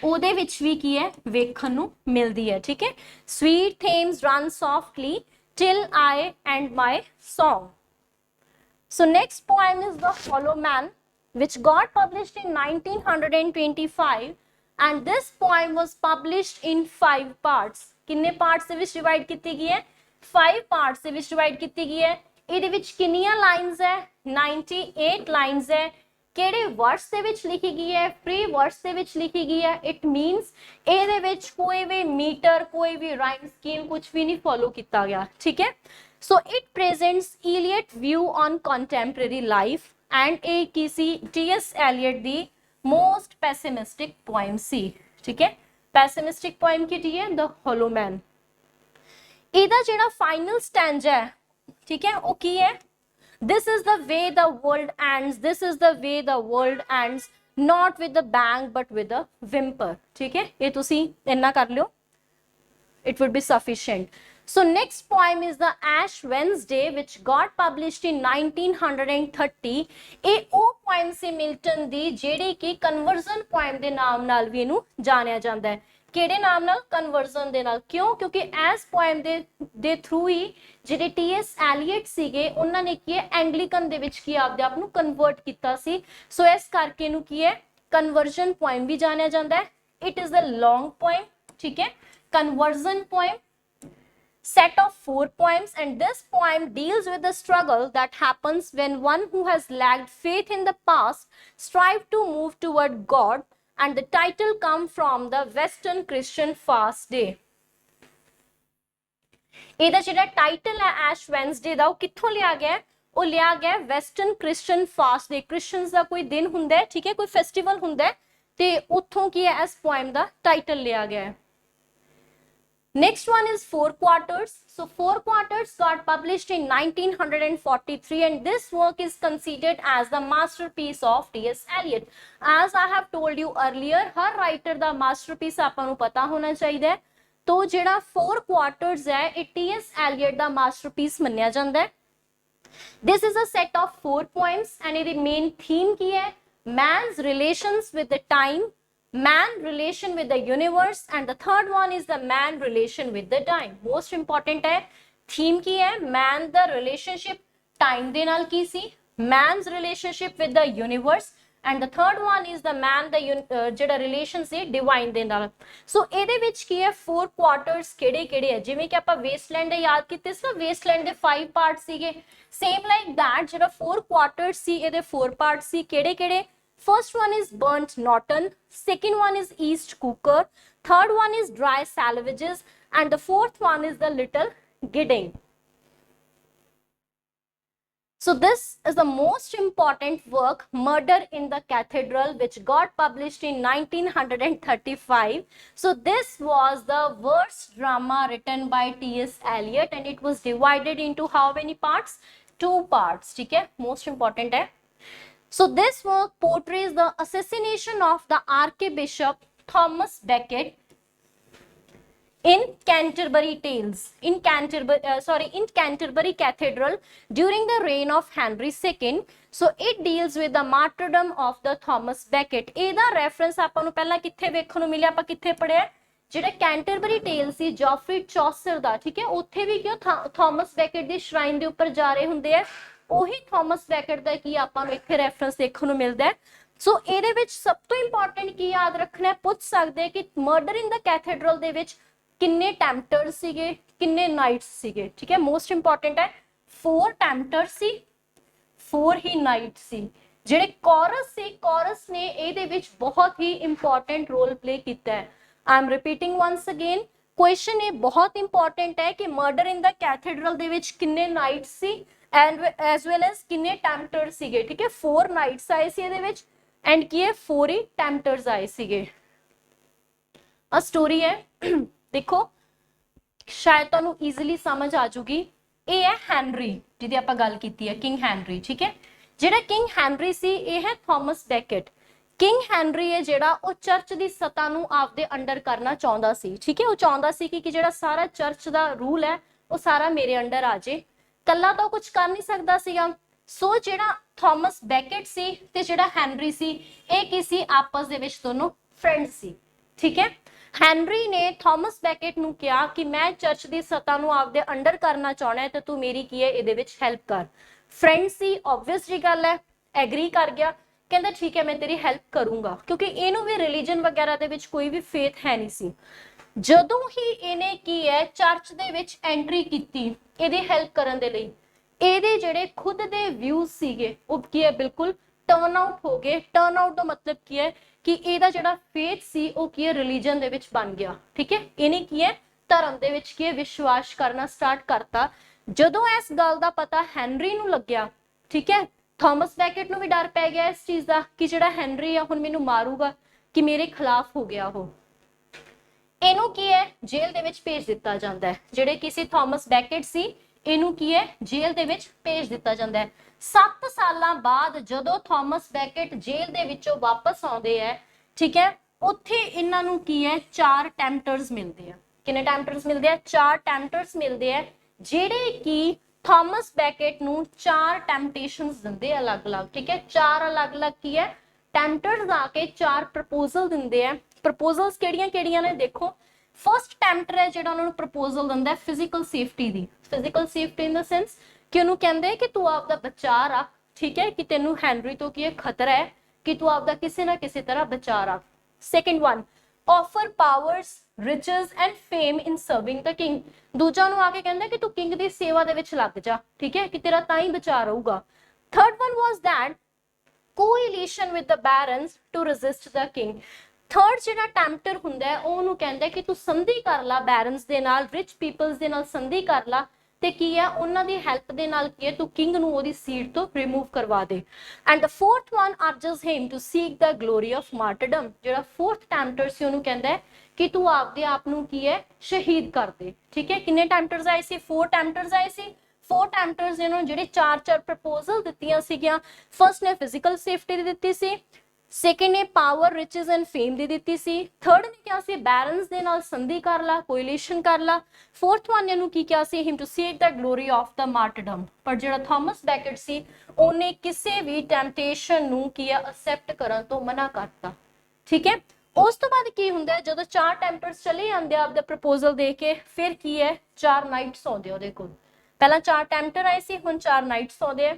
ਉਹਦੇ ਵਿੱਚ ਵੀ ਕੀ ਹੈ ਵੇਖਣ ਨੂੰ ਮਿਲਦੀ ਹੈ, ਠੀਕ ਹੈ। Sweet Thames run softly till I and my song. So next poem is the hollow man which got published in 1925, and this poem was published in 5 parts। किन्ने पार्ट्स दे विच डिवाइड की गई है? 5 पार्ट्स दे विच डिवाइड की गई है। इहदे विच किन्नियां लाइन्स है? 98 लाइन्स है। केड़े वर्ड्स दे विच लिखी गई है? फ्री वर्ड्स दे विच लिखी गई है। इट मीन्स इहदे विच कोई भी मीटर, कोई भी राइम स्कीम कुछ भी नहीं फॉलो किया गया, ठीक है। So it presents Eliot view on contemporary life, and a किसी T.S. Eliot the most pessimistic poem सी, ठीक है। पैसिमिस्टिक पोएम की है द होलो मैन। ਇਹਦਾ ਜਿਹੜਾ फाइनल स्टैंजा है, ठीक है, वो की है? This is the way the world ends, this is the way the world ends, not with a bang but with a whimper, ठीक है। ये तुसी इन्ना कर लियो, it would be sufficient। So next poem is the Ash Wednesday, which got published in 1930। ਇਹ ਉਹ poem ਸੀ ਮਿਲਟਨ ਦੀ ਜਿਹੜੀ ਕਿ ਕਨਵਰਜ਼ਨ poem ਦੇ ਨਾਮ ਨਾਲ ਵੀ ਇਹਨੂੰ ਜਾਣਿਆ ਜਾਂਦਾ ਹੈ। ਕਿਹੜੇ ਨਾਮ ਨਾਲ? ਕਨਵਰਜ਼ਨ ਦੇ ਨਾਲ। ਕਿਉਂ? ਕਿਉਂਕਿ ਇਸ poem ਦੇ ਥਰੂ ਹੀ ਜਿਹੜੇ T.S. Eliot ਸੀਗੇ ਉਹਨਾਂ ਨੇ ਕੀ ਹੈ ਐਂਗਲੀਕਨ ਦੇ ਵਿੱਚ ਕੀ ਆਪਦੇ ਆਪ ਨੂੰ ਕਨਵਰਟ ਕੀਤਾ ਸੀ। ਸੋ ਇਸ ਕਰਕੇ ਇਹਨੂੰ ਕੀ ਹੈ ਕਨਵਰਜ਼ਨ poem ਵੀ ਜਾਣਿਆ ਜਾਂਦਾ ਹੈ। It is a long poem, ਠੀਕ ਹੈ। ਕਨਵਰਜ਼ਨ poem set of 4 poems, and this poem deals with the struggle that happens when one who has lacked faith in the past strive to move toward God, and the title come from the Western Christian fast day। ਇਹਦਾ ਜਿਹੜਾ ਟਾਈਟਲ ਹੈ ਐਸ਼ ਵੈਂਸਡੇ ਦਾ ਉਹ ਕਿੱਥੋਂ ਲਿਆ ਗਿਆ? ਉਹ ਲਿਆ ਗਿਆ ਵੈਸਟਰਨ ਕ੍ਰਿਸਚੀਅਨ ਫਾਸਟ ਦੇ, ਕ੍ਰਿਸਚੀਅਨਸ ਦਾ ਕੋਈ ਦਿਨ ਹੁੰਦਾ ਹੈ, ਠੀਕ ਹੈ, ਕੋਈ ਫੈਸਟੀਵਲ ਹੁੰਦਾ ਹੈ, ਤੇ ਉੱਥੋਂ ਕੀ ਹੈ ਇਸ ਪੋਇਮ ਦਾ ਟਾਈਟਲ ਲਿਆ ਗਿਆ ਹੈ। Next one is Four Quarters. So Four Quarters got published in 1943 and this work is considered as the masterpiece of T.S. Eliot. As I have told you earlier, her writer the masterpiece ਆਪਾਂ ਨੂੰ ਪਤਾ ਹੋਣਾ ਚਾਹੀਦਾ ਹੈ। तो ਜਿਹੜਾ Four Quarters ਹੈ ਇਹ T.S. Eliot ਦਾ masterpiece ਮੰਨਿਆ ਜਾਂਦਾ ਹੈ। This is a set of 4 poems and ਇਹਦੀ main theme ਕੀ ਹੈ? Man's relations with the time, man relation with the universe, and the third one is the man relation with the time. Most important है theme की है man the relationship time ਦੇ ਨਾਲ ਕੀ ਸੀ, man's relationship with the universe, and the third one is the man the ਜਿਹੜਾ relation ਸੀ divine ਦੇ ਨਾਲ। ਸੋ ਇਹਦੇ ਵਿੱਚ ਕੀ ਹੈ four quarters ਕਿਹੜੇ ਕਿਹੜੇ ਹੈ, ਜਿਵੇਂ ਕਿ ਆਪਾਂ wasteland ਦੇ ਯਾਦ ਕੀਤੇ ਸੀ ਨਾ, wasteland ਦੇ 5 ਪਾਰਟ ਸੀਗੇ, same like that ਜਿਹੜਾ four quarters ਸੀ ਇਹਦੇ 4 ਪਾਰਟ ਸੀ, ਕਿਹੜੇ ਕਿਹੜੇ? First one is Burnt Norton, second one is East Cooker, third one is Dry Salvages, and the fourth one is the Little Gidding. So this is the most important work, Murder in the Cathedral, which got published in 1935. So this was the worst drama written by T.S. Eliot and it was divided into how many parts? 2 parts, ठीक है, most important है। So this work portrays the assassination of the Archbishop Thomas Becket in Canterbury Tales, in Canterbury Cathedral during the reign of Henry II. So it deals with the martyrdom of the Thomas Becket. ਇਹਦਾ reference ਆਪਾਂ ਨੂੰ ਪਹਿਲਾਂ ਕਿੱਥੇ ਵੇਖਣ ਨੂੰ ਮਿਲਿਆ, ਆਪਾਂ ਕਿੱਥੇ ਪੜਿਆ? ਜਿਹੜਾ ਕੈਂਟਰਬਰੀ ਟੇਲ ਸੀ ਜੌਫਰੀ ਚੌਸਰ ਦਾ, ਠੀਕ ਹੈ, ਉੱਥੇ ਵੀ ਕਿਉਂ ਥਾਮਸ ਬੈਕਟ ਦੀ ਸ਼ਰਾਈਨ ਦੇ ਉੱਪਰ ਜਾ ਰਹੇ ਹੁੰਦੇ ਆ, ਉਹੀ ਥਾਮਸ ਬੈਕਟ ਦਾ ਕੀ ਆਪਾਂ ਨੂੰ ਇੱਥੇ ਰੈਫਰੈਂਸ ਦੇਖਣ ਨੂੰ ਮਿਲਦਾ ਹੈ। ਸੋ ਇਹਦੇ ਵਿੱਚ ਸਭ ਤੋਂ ਇੰਪੋਰਟੈਂਟ ਕੀ ਯਾਦ ਰੱਖਣਾ ਹੈ, ਪੁੱਛ ਸਕਦੇ ਕਿ ਮਰਡਰ ਇਨ ਦਾ ਕੈਥੇਡਰਲ ਦੇ ਵਿੱਚ ਕਿੰਨੇ ਟੈਂਪਟਰਸ ਸੀਗੇ, ਕਿੰਨੇ ਨਾਈਟਸ ਸੀਗੇ, ਠੀਕ ਹੈ, ਮੋਸਟ ਇੰਪੋਰਟੈਂਟ ਹੈ 4 ਟੈਂਪਟਰ ਸੀ, 4 ਹੀ ਨਾਈਟ ਸੀ। ਜਿਹੜੇ ਕੋਰਸ ਸੀ, ਕੋਰਸ ਨੇ ਇਹਦੇ ਵਿੱਚ ਬਹੁਤ ਹੀ ਇੰਪੋਰਟੈਂਟ ਰੋਲ ਪਲੇ ਕੀਤਾ ਹੈ। I am repeating once again, question ਇਹ ਬਹੁਤ ਇੰਪੋਰਟੈਂਟ ਹੈ ਕਿ ਮਰਡਰ ਇਨ ਦਾ ਕੈਥੇਡਰਲ ਦੇ ਵਿੱਚ ਕਿੰਨੇ night C and as well as ਕਿੰਨੇ ਟੈਂਪਟਰ ਸੀਗੇ, ਠੀਕ ਹੈ, 4 ਨਾਈਟਸ ਆਏ ਸੀ ਇਹਦੇ ਵਿੱਚ ਐਂਡ ਕੀ ਹੈ 4 ਹੀ ਟੈਂਪਟਰਸ ਆਏ ਸੀਗੇ। ਆ ਸਟੋਰੀ ਹੈ, ਦੇਖੋ ਸ਼ਾਇਦ ਤੁਹਾਨੂੰ ਈਜ਼ੀਲੀ ਸਮਝ ਆ ਜੂਗੀ। ਇਹ ਹੈ ਹੈਨਰੀ ਜਿਹਦੀ ਆਪਾਂ ਗੱਲ ਕੀਤੀ ਹੈ, ਕਿੰਗ ਹੈਨਰੀ, ਠੀਕ ਹੈ। ਜਿਹੜਾ ਕਿੰਗ ਹੈਨਰੀ ਸੀ ਇਹ ਹੈ ਥਾਮਸ ਬੈਕਟ। ਕਿੰਗ ਹੈਨਰੀ ਹੈ ਜਿਹੜਾ ਉਹ ਚਰਚ ਦੀ ਸੱਤਾ ਨੂੰ ਆਪਦੇ ਅੰਡਰ ਕਰਨਾ ਚਾਹੁੰਦਾ ਸੀ, ਠੀਕ ਹੈ, ਉਹ ਚਾਹੁੰਦਾ ਸੀ ਕਿ ਜਿਹੜਾ ਸਾਰਾ ਚਰਚ ਦਾ ਰੂਲ ਹੈ ਉਹ ਸਾਰਾ ਮੇਰੇ ਅੰਡਰ ਆ ਜੇ, ਕੱਲਾ ਤਾਂ ਕੁਝ ਕਰ ਨਹੀਂ ਸਕਦਾ ਸੀਗਾ। ਸੋ ਜਿਹੜਾ ਥਾਮਸ ਬੈਕਟ ਸੀ ਤੇ ਜਿਹੜਾ ਹੈਨਰੀ ਸੀ ਇਹ ਕੀ ਸੀ, ਆਪਸ ਦੇ ਵਿੱਚ ਦੋਨੋਂ ਫਰੈਂਡ ਸੀ, ਠੀਕ ਹੈ। ਹੈਨਰੀ ਨੇ ਥਾਮਸ ਬੈਕਟ ਨੂੰ ਕਿਹਾ ਕਿ ਮੈਂ ਚਰਚ ਦੀ ਸੱਤਾ ਨੂੰ ਆਪਦੇ ਅੰਡਰ ਕਰਨਾ ਚਾਹਣਾ ਹੈ ਤੇ ਤੂੰ ਮੇਰੀ ਕੀ ਹੈ ਇਹਦੇ ਵਿੱਚ ਹੈਲਪ ਕਰ। ਫਰੈਂਡ ਸੀ, ਆਬਵੀਅਸ ਜੀ ਗੱਲ ਹੈ, ਐਗਰੀ ਕਰ ਗਿਆ, ਕਹਿੰਦਾ ਠੀਕ ਹੈ ਮੈਂ ਤੇਰੀ ਹੈਲਪ ਕਰੂੰਗਾ, ਕਿਉਂਕਿ ਇਹਨੂੰ ਵੀ ਰਿਲੀਜਨ ਵਗੈਰਾ ਦੇ ਵਿੱਚ ਕੋਈ ਵੀ ਫੇਥ ਹੈ ਨਹੀਂ ਸੀ। ਜਦੋਂ ਹੀ ਇਹਨੇ ਕੀ ਹੈ ਚਰਚ ਦੇ ਵਿੱਚ ਐਂਟਰੀ ਕੀਤੀ ਇਹਦੀ ਹੈਲਪ ਕਰਨ ਦੇ ਲਈ, ਇਹਦੇ ਜਿਹੜੇ ਖੁਦ ਦੇ ਵਿਊਜ਼ ਸੀਗੇ ਉਹ ਕੀ ਹੈ ਬਿਲਕੁਲ ਟਰਨ ਆਊਟ ਹੋ ਗਏ। ਟਰਨ ਆਊਟ ਦਾ ਮਤਲਬ ਕੀ ਹੈ ਕਿ ਇਹਦਾ ਜਿਹੜਾ ਫੇਥ ਸੀ ਉਹ ਕੀ ਹੈ ਰਿਲੀਜਨ ਦੇ ਵਿੱਚ ਬਣ ਗਿਆ, ਠੀਕ ਹੈ। ਇਹਨੇ ਕੀ ਹੈ ਧਰਮ ਦੇ ਵਿੱਚ ਕੀ ਹੈ ਵਿਸ਼ਵਾਸ ਕਰਨਾ ਸਟਾਰਟ ਕਰਤਾ। ਜਦੋਂ ਇਸ ਗੱਲ ਦਾ ਪਤਾ ਹੈਨਰੀ ਨੂੰ ਲੱਗਿਆ, ਠੀਕ ਹੈ, ਥਾਮਸ ਬੈਕਟ ਨੂੰ ਵੀ ਡਰ ਪੈ ਗਿਆ ਇਸ ਚੀਜ਼ ਦਾ ਕਿ ਜਿਹੜਾ ਹੈਨਰੀ ਆ ਹੁਣ ਮੈਨੂੰ ਮਾਰੂਗਾ, ਕਿ ਮੇਰੇ ਖਿਲਾਫ ਹੋ ਗਿਆ ਉਹ। ਇਹਨੂੰ ਕੀ ਹੈ ਜੇਲ੍ਹ ਦੇ ਵਿੱਚ ਭੇਜ ਦਿੱਤਾ ਜਾਂਦਾ ਹੈ। ਜਿਹੜੇ ਕਿਸੇ ਥਾਮਸ ਬੈਕਟ ਸੀ ਇਹਨੂੰ ਕੀ ਹੈ ਜੇਲ੍ਹ ਦੇ ਵਿੱਚ ਭੇਜ ਦਿੱਤਾ ਜਾਂਦਾ ਹੈ। 7 ਸਾਲਾਂ ਬਾਅਦ ਜਦੋਂ ਥਾਮਸ ਬੈਕਟ ਜੇਲ੍ਹ ਦੇ ਵਿੱਚੋਂ ਵਾਪਸ ਆਉਂਦੇ ਹੈ, ਠੀਕ ਹੈ, ਉੱਥੇ ਇਹਨਾਂ ਨੂੰ ਕੀ ਹੈ 4 ਟੈਂਪਟਰਸ ਮਿਲਦੇ ਆ। ਕਿੰਨੇ ਟੈਂਪਟਰਸ ਮਿਲਦੇ ਆ? 4 ਟੈਂਪਟਰਸ ਮਿਲਦੇ ਆ ਜਿਹੜੇ ਕਿ ਥਾਮਸ ਬੈਕਟ ਨੂੰ 4 ਟੈਂਪਟੇਸ਼ਨਸ ਦਿੰਦੇ ਅਲੱਗ-ਅਲੱਗ, ਠੀਕ ਹੈ। 4 ਅਲੱਗ-ਅਲੱਗ ਕੀ ਹੈ ਟੈਂਪਟਰਸ ਆ ਕੇ 4 ਪ੍ਰਪੋਜ਼ਲ ਦਿੰਦੇ ਆ। ਪ੍ਰਪੋਜ਼ਲਸ ਕਿਹੜੀਆਂ-ਕਿਹੜੀਆਂ ਨੇ ਦੇਖੋ। ਫਰਸਟ ਟੈਂਪਟਰ ਹੈ ਜਿਹੜਾ ਉਹਨਾਂ ਨੂੰ ਪ੍ਰਪੋਜ਼ਲ ਦਿੰਦਾ ਫਿਜ਼ੀਕਲ ਸੇਫਟੀ ਦੀ। ਫਿਜ਼ੀਕਲ ਸੇਫਟੀ ਇਨ ਦਾ ਸੈਂਸ ਕਿ ਉਹਨੂੰ ਕਹਿੰਦੇ ਕਿ ਤੂੰ ਆਪਦਾ ਬਚਾ ਰੱਖ, ਠੀਕ ਹੈ, ਕਿ ਤੈਨੂੰ ਹੈਨਰੀ ਤੋਂ ਕੀ ਖਤਰਾ ਹੈ, ਕਿ ਤੂੰ ਆਪਦਾ ਕਿਸੇ ਨਾ ਕਿਸੇ ਤਰ੍ਹਾਂ ਬਚਾ ਰੱਖ। Second one offer powers, riches and fame in serving the king। ਦੂਜਾ ਨੂੰ ਆ ਕੇ ਕਹਿੰਦਾ ਕਿ ਤੂੰ ਕਿੰਗ ਦੀ ਸੇਵਾ ਦੇ ਵਿੱਚ ਲੱਗ ਜਾ, ਠੀਕ ਹੈ, ਕਿ ਤੇਰਾ ਤਾਂ ਹੀ ਬਚਾ ਰਹੂਗਾ। Third one was that coalition with the barons to resist the king। Third ਜਿਹੜਾ ਟੈਂਪਟਰ ਹੁੰਦਾ ਹੈ ਉਹ ਉਹਨੂੰ ਕਹਿੰਦਾ ਕਿ ਤੂੰ ਸੰਧੀ ਕਰ ਲਾ ਬੈਰਨਸ ਦੇ ਨਾਲ, ਰਿਚ ਪੀਪਲਸ ਦੇ ਨਾਲ ਸੰਧੀ ਕਰ ਲਾ, ਤੇ ਕੀ ਹੈ ਉਹਨਾਂ ਦੀ ਹੈਲਪ ਦੇ ਨਾਲ ਕੀ ਹੈ ਤੂੰ ਕਿੰਗ ਨੂੰ ਉਹਦੀ ਸੀਟ ਤੋਂ ਰਿਮੂਵ ਕਰਵਾ ਦੇ। And the fourth one urges him to seek the glory of martyrdom. ਜਿਹੜਾ ਫੋਰਥ ਟੈਂਪਟਰ ਸੀ ਉਹਨੂੰ ਕਹਿੰਦਾ ਹੈ ਕਿ ਤੂੰ ਆਪਦੇ ਆਪ ਨੂੰ ਕੀ ਹੈ ਸ਼ਹੀਦ ਕਰ ਦੇ। ਠੀਕ ਹੈ, ਕਿੰਨੇ ਟੈਂਪਟਰਸ ਆਏ ਸੀ? 4 ਟੈਂਪਟਰਸ ਆਏ ਸੀ। 4 ਟੈਂਪਟਰਸ ਨੇ ਉਹਨੂੰ ਜਿਹੜੇ 4 ਪ੍ਰਪੋਜ਼ਲ ਦਿੱਤੀਆਂ ਸੀਗੀਆਂ। ਫਰਸਟ ਨੇ ਫਿਜ਼ੀਕਲ ਸੇਫਟੀ ਦੀ ਦਿੱਤੀ ਸੀ, ਸੈਕੰਡ ਨੇ ਪਾਵਰ ਰਿਚਸ ਐਂਡ ਫੇਮ ਦੀ ਦਿੱਤੀ ਸੀ, ਥਰਡ ਨੇ ਕਿਹਾ ਸੀ ਬੈਰਨਸ ਦੇ ਨਾਲ ਸੰਧੀ ਕਰ ਲਾ, ਕੋਇਲੇਸ਼ਨ ਕਰ ਲਾ, ਫੋਰਥ ਵਨ ਨੇ ਉਹਨੂੰ ਕੀ ਕਿਹਾ ਸੀ him to seek the glory of the martyrdom. ਪਰ ਜਿਹੜਾ ਥਾਮਸ ਬੈਕਟ ਸੀ ਉਹਨੇ ਕਿਸੇ ਵੀ ਟੈਂਪਟੇਸ਼ਨ ਨੂੰ ਕੀ ਹੈ ਅਸੈਪਟ ਕਰਨ ਤੋਂ ਮਨਾ ਕਰਤਾ। ਠੀਕ ਹੈ, ਉਸ ਤੋਂ ਬਾਅਦ ਕੀ ਹੁੰਦਾ ਹੈ ਜਦੋਂ 4 ਟੈਂਪਟਰਸ ਚਲੇ ਜਾਂਦੇ ਆ ਆਪਦਾ ਪ੍ਰਪੋਜ਼ਲ ਦੇ ਕੇ, ਫਿਰ ਕੀ ਹੈ 4 ਨਾਈਟਸ ਆਉਂਦੇ ਉਹਦੇ ਕੋਲ। ਪਹਿਲਾਂ 4 ਟੈਂਪਟਰ ਆਏ ਸੀ, ਹੁਣ 4 ਨਾਈਟਸ ਆਉਂਦੇ ਆ।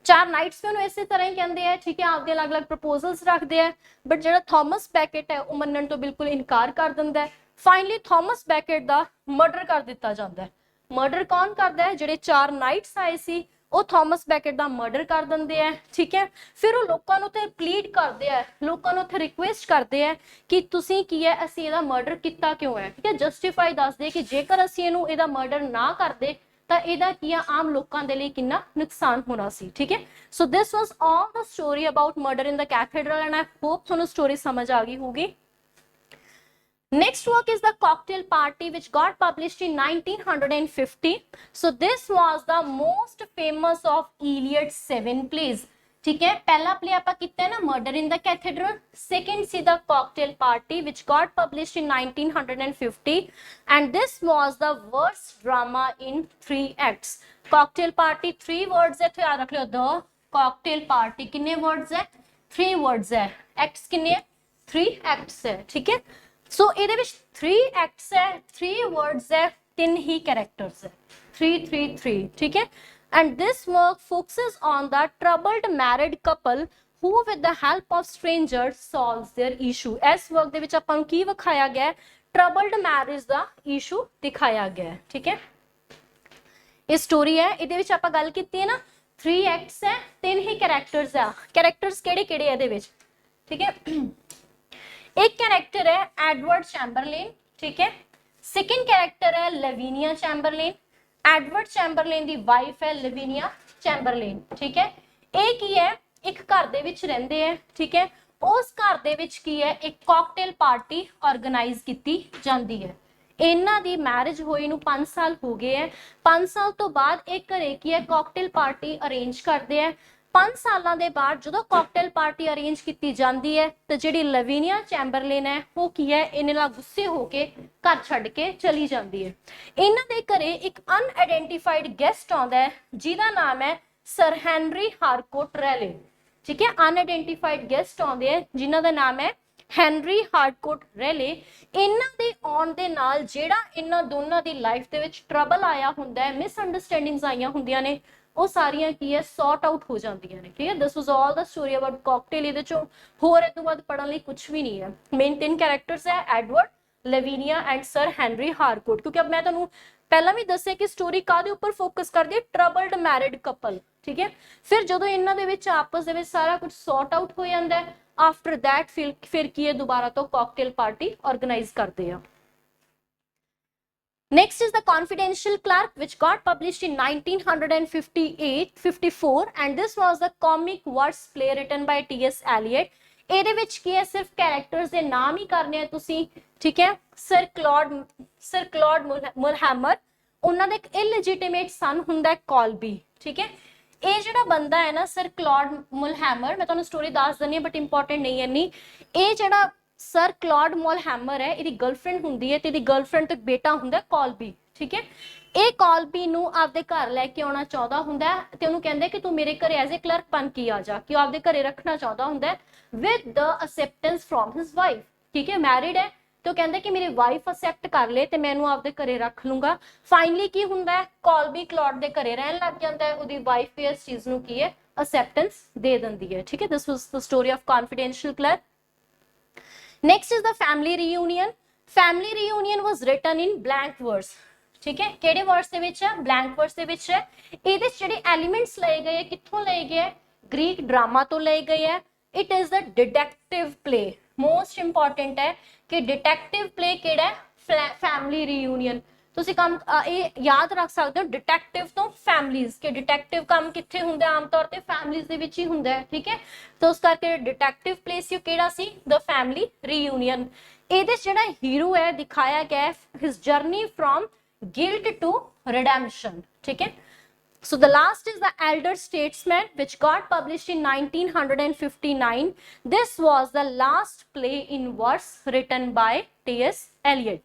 4 ਨਾਈਟਸ ਵੀ ਉਹਨੂੰ ਇਸੇ ਤਰ੍ਹਾਂ ਹੀ ਕਹਿੰਦੇ ਆ। ਠੀਕ ਹੈ, ਆਪਦੇ ਅਲੱਗ-ਅਲੱਗ ਪ੍ਰਪੋਜ਼ਲਸ ਰੱਖਦੇ ਆ, ਬਟ ਜਿਹੜਾ ਥਾਮਸ ਬੈਕਟ ਹੈ ਉਹ ਮੰਨਣ ਤੋਂ ਬਿਲਕੁਲ ਇਨਕਾਰ ਕਰ ਦਿੰਦਾ ਹੈ। ਫਾਈਨਲੀ ਥਾਮਸ ਬੈਕਟ ਦਾ ਮਰਡਰ ਕਰ ਦਿੱਤਾ ਜਾਂਦਾ ਹੈ। ਮਰਡਰ ਕੌਣ ਕਰਦਾ ਹੈ? ਜਿਹੜੇ 4 ਨਾਈਟਸ ਆਏ ਸੀ ਉਹ ਥਾਮਸ ਬੈਕਟ ਦਾ ਮਰਡਰ ਕਰ ਦਿੰਦੇ ਆ। ਠੀਕ ਹੈ, ਫਿਰ ਉਹ ਲੋਕਾਂ ਨੂੰ ਤੇ ਪਲੀਡ ਕਰਦੇ ਆ, ਲੋਕਾਂ ਨੂੰ ਉੱਥੇ ਰਿਕੁਐਸਟ ਕਰਦੇ ਆ ਕਿ ਤੁਸੀਂ ਕੀ ਹੈ ਅਸੀਂ ਇਹਦਾ ਮਰਡਰ ਕੀਤਾ ਕਿਉਂ ਹੈ। ਠੀਕ ਹੈ, ਜਸਟੀਫਾਈ ਦੱਸਦੇ ਕਿ ਜੇਕਰ ਅਸੀਂ ਇਹਦਾ ਮਰਡਰ ਨਾ ਕਰਦੇ ਤਾਂ ਇਹਦਾ ਕੀ ਆ ਆਮ ਲੋਕਾਂ ਦੇ ਲਈ ਕਿੰਨਾ ਨੁਕਸਾਨ ਹੋਣਾ ਸੀ। ਠੀਕ ਹੈ, so this was all the story about murder in the cathedral and I hope ਤੁਹਾਨੂੰ ਸਟੋਰੀ ਸਮਝ ਆ ਗਈ ਹੋਗੀ। Next work is the cocktail party which got published in 1950. So this was the most famous of Iliad's 7 plays. ठीक है, पहला प्ले आपा कितना है ना murder in the cathedral, second see the cocktail party which got published in 1950 and this was the worst drama in 3 acts. Cocktail party 3 words है, तो याद रख लो the cocktail party कितने words है? 3 words है। acts कितने है? 3 acts है। ठीक है, सो ਇਹਦੇ ਵਿੱਚ 3 acts है, 3 words है, 3 ही characters है, 3 ठीक है। And this work focuses on the troubled married couple who with the help of strangers solves their issue. ਇਸ work ਦੇ ਵਿੱਚ ਆਪਾਂ ਨੂੰ ਕੀ ਵਿਖਾਇਆ ਗਿਆ? troubled marriage ਦਾ issue ਦਿਖਾਇਆ ਗਿਆ। ਠੀਕ ਹੈ, ਇਹ ਸਟੋਰੀ ਹੈ, ਇਹਦੇ ਵਿੱਚ ਆਪਾਂ ਗੱਲ ਕੀਤੀ ਹੈ ਨਾ 3 acts ਹੈ, 3 ਹੀ characters ਆ। characters ਕਿਹੜੇ ਕਿਹੜੇ ਇਹਦੇ ਵਿੱਚ? ठीक है, एक कैरेक्टर है एडवर्ड चैम्बरलेन। ठीक है, सेकंड कैरेक्टर है लवीनिया चैम्बरलेन। एडवर्ड चैम्बरलेन दी वाइफ है लवीनिया चैम्बरलेन। ठीक है, एक ही है एक घर दे विच रहिंदे है। ठीक है, उस घर दे विच की है एक कॉकटेल पार्टी ऑर्गेनाइज कीती जांदी है। इन्हां दी मैरिज होई नूं 5 साल हो गए हैं। 5 साल तो बाद एक घरे की है कॉकटेल पार्टी अरेंज करते हैं। 5 ਸਾਲਾਂ ਦੇ ਬਾਅਦ ਜਦੋਂ ਕਾਕਟੇਲ ਪਾਰਟੀ ਅਰੇਂਜ ਕੀਤੀ ਜਾਂਦੀ ਹੈ ਤੇ ਜਿਹੜੀ ਲਵੀਨੀਆ ਚੈਂਬਰਲੇਨ ਹੈ ਉਹ ਕੀ ਹੈ ਇਹਨੇ ਨਾਲ ਗੁੱਸੇ ਹੋ ਕੇ ਘਰ ਛੱਡ ਕੇ ਚਲੀ ਜਾਂਦੀ ਹੈ। ਇਹਨਾਂ ਦੇ ਘਰੇ ਇੱਕ ਅਨਆਇਡੈਂਟੀਫਾਈਡ ਗੈਸਟ ਆਉਂਦਾ ਹੈ ਜਿਹਦਾ ਨਾਮ ਹੈ ਸਰ ਹੈਨਰੀ ਹਾਰਕੋਟ ਰੈਲੇ। ਠੀਕ ਹੈ, ਅਨਆਇਡੈਂਟੀਫਾਈਡ ਗੈਸਟ ਆਉਂਦੇ ਆ ਜਿਨ੍ਹਾਂ ਦਾ ਨਾਮ ਹੈ ਹੈਨਰੀ ਹਾਰਕੋਟ ਰੈਲੇ। ਇਹਨਾਂ ਦੇ ਆਉਣ ਦੇ ਨਾਲ ਜਿਹੜਾ ਇਹਨਾਂ ਦੋਨਾਂ ਦੀ ਲਾਈਫ ਦੇ ਵਿੱਚ ਟਰਬਲ ਆਇਆ ਹੁੰਦਾ ਹੈ, ਮਿਸਅੰਡਰਸਟੈਂਡਿੰਗਸ ਆਈਆਂ ਹੁੰਦੀਆਂ ਨੇ, ਉਹ ਸਾਰੀਆਂ ਕੀ ਹੈ ਸੌਟ ਆਊਟ ਹੋ ਜਾਂਦੀਆਂ ਨੇ। ਠੀਕ ਹੈ, this was all the story about cocktail. ਇਹਦੇ ਚੋਂ ਹੋਰ ਇਹ ਤੋਂ ਬਾਅਦ ਪੜਨ ਲਈ ਕੁਝ ਵੀ ਨਹੀਂ ਹੈ। ਮੇਨ 3 ਕੈਰੈਕਟਰਸ ਹੈ ਐਡਵਰਡ, ਲਵੀਨੀਆ ਐਂਡ ਸਰ ਹੈਨਰੀ ਹਾਰਕੋਟ। ਕਿਉਂਕਿ ਅਬ ਮੈਂ ਤੁਹਾਨੂੰ ਪਹਿਲਾਂ ਵੀ ਦੱਸਿਆ ਕਿ ਸਟੋਰੀ ਕਾਹਦੇ ਉੱਪਰ ਫੋਕਸ ਕਰਦੀ ਹੈ? ਟਰਬਲਡ ਮੈਰਿਡ ਕਪਲ। ਠੀਕ ਹੈ, ਫਿਰ ਜਦੋਂ ਇਹਨਾਂ ਦੇ ਵਿੱਚ ਆਪਸ ਦੇ ਵਿੱਚ ਸਾਰਾ ਕੁਝ ਸੌਟ ਆਊਟ ਹੋ ਜਾਂਦਾ ਹੈ, ਆਫਟਰ ਦੈਟ ਫਿਰ ਕੀ ਹੈ ਦੁਬਾਰਾ ਤੋਂ ਕਾਕਟੇਲ ਪਾਰਟੀ ਆਰਗੇਨਾਈਜ਼ ਕਰਦੇ ਆ। Next is the Confidential Clerk which got published in 1954 and this was the comic verse play written by T.S. Eliot. ਇਹਦੇ ਵਿੱਚ ਕੀ ਹੈ ਸਿਰਫ ਕੈਰੈਕਟਰਸ ਦੇ ਨਾਮ ਹੀ ਕਰਨੇ ਆ ਤੁਸੀਂ। ਠੀਕ ਹੈ, ਸਰ ਕਲੌਡ ਮੁਲਹੈਮਰ, ਉਹਨਾਂ ਦਾ ਇੱਕ ਇਲੈਜੀਟਿਮੇਟ ਸਨ ਹੁੰਦਾ ਹੈ ਕੌਲਬੀ। ਠੀਕ ਹੈ, ਇਹ ਜਿਹੜਾ ਬੰਦਾ ਹੈ ਨਾ ਸਰ ਕਲੌਡ ਮੁਲਹੈਮਰ, ਮੈਂ ਤੁਹਾਨੂੰ ਸਟੋਰੀ ਦੱਸ ਦਿੰਦੀ ਹਾਂ ਬਟ ਇੰਪੋਰਟੈਂਟ ਨਹੀਂ ਇੰਨੀ। ਇਹ ਜਿਹੜਾ ਸਰ ਕਲੌਡ ਮੁਲਹੈਮਰ ਹੈ ਇਹਦੀ ਗਰਲਫ੍ਰੈਂਡ ਹੁੰਦੀ ਹੈ ਤੇ ਇਹਦੀ ਗਰਲਫ੍ਰੈਂਡ ਤੇ ਬੇਟਾ ਹੁੰਦਾ ਕੌਲਬੀ। ਠੀਕ ਹੈ, ਇਹ ਕੌਲਬੀ ਨੂੰ ਆਪਦੇ ਘਰ ਲੈ ਕੇ ਆਉਣਾ ਚਾਹੁੰਦਾ ਹੁੰਦਾ ਹੈ ਤੇ ਉਹਨੂੰ ਕਹਿੰਦੇ ਕਿ ਤੂੰ ਮੇਰੇ ਘਰੇ ਐਜ਼ ਏ ਕਲਰਕ ਬਣ ਕੇ ਆ ਜਾ, ਕਿ ਉਹ ਆਪਦੇ ਘਰੇ ਰੱਖਣਾ ਚਾਹੁੰਦਾ ਹੁੰਦਾ ਹੈ with the acceptance from his wife. ਠੀਕ ਹੈ, ਮੈਰਿਡ ਹੈ ਤੇ ਉਹ ਕਹਿੰਦਾ ਕਿ ਮੇਰੀ ਵਾਈਫ ਅਸੈਪਟ ਕਰ ਲੇ ਤੇ ਮੈਨੂੰ ਆਪਦੇ ਘਰੇ ਰੱਖ ਲੂੰਗਾ। ਫਾਈਨਲੀ ਕੀ ਹੁੰਦਾ ਹੈ ਕੌਲਬੀ ਕਲੌਡ ਦੇ ਘਰੇ ਰਹਿਣ ਲੱਗ ਜਾਂਦਾ ਹੈ, ਉਹਦੀ ਵਾਈਫ ਵੀ ਇਸ ਚੀਜ਼ ਨੂੰ ਕੀ ਹੈ ਅਸੈਪਟੈਂਸ ਦੇ ਦਿੰਦੀ ਹੈ। ਠੀਕ ਹੈ, this was the story of confidential clerk. Next is the family reunion. Family reunion was written in blank verse. ठीक है, ਕਿਹੜੇ verse ਦੇ ਵਿੱਚ ਹੈ? blank verse ਦੇ ਵਿੱਚ ਹੈ। ਇਹਦੇ ਜਿਹੜੇ elements ਲਏ ਗਏ ਕਿੱਥੋਂ ਲਏ ਗਏ? ਗ੍ਰੀਕ ਡਰਾਮਾ ਤੋਂ ਲਏ ਗਏ ਹੈ। It is the detective play. Most important ਹੈ ਕਿ detective play ਕਿਹੜਾ ਹੈ? family reunion। ਤੁਸੀਂ ਕੰਮ ਇਹ ਯਾਦ ਰੱਖ ਸਕਦੇ ਹੋ ਡਿਟੈਕਟਿਵ ਤੋਂ ਫੈਮਲੀਜ਼, ਕਿ ਡਿਟੈਕਟਿਵ ਕੰਮ ਕਿੱਥੇ ਹੁੰਦਾ ਆਮ ਤੌਰ ਤੇ ਫੈਮਲੀਜ਼ ਦੇ ਵਿੱਚ ਹੀ ਹੁੰਦਾ ਹੈ, ਠੀਕ ਹੈ। ਤਾਂ ਉਸ ਕਰਕੇ ਡਿਟੈਕਟਿਵ ਪਲੇਸ ਕਿਹੜਾ ਸੀ, ਦ ਫੈਮਲੀ ਰੀਯੂਨੀਅਨ। ਇਹਦੇ ਜਿਹੜਾ ਹੀਰੋ ਹੈ ਦਿਖਾਇਆ ਗਿਆ ਹਿਸ journey from guilt to redemption, ਠੀਕ ਹੈ। So the last is the Elder Statesman, which got published in 1959. This was the last play in verse written by T.S. Eliot.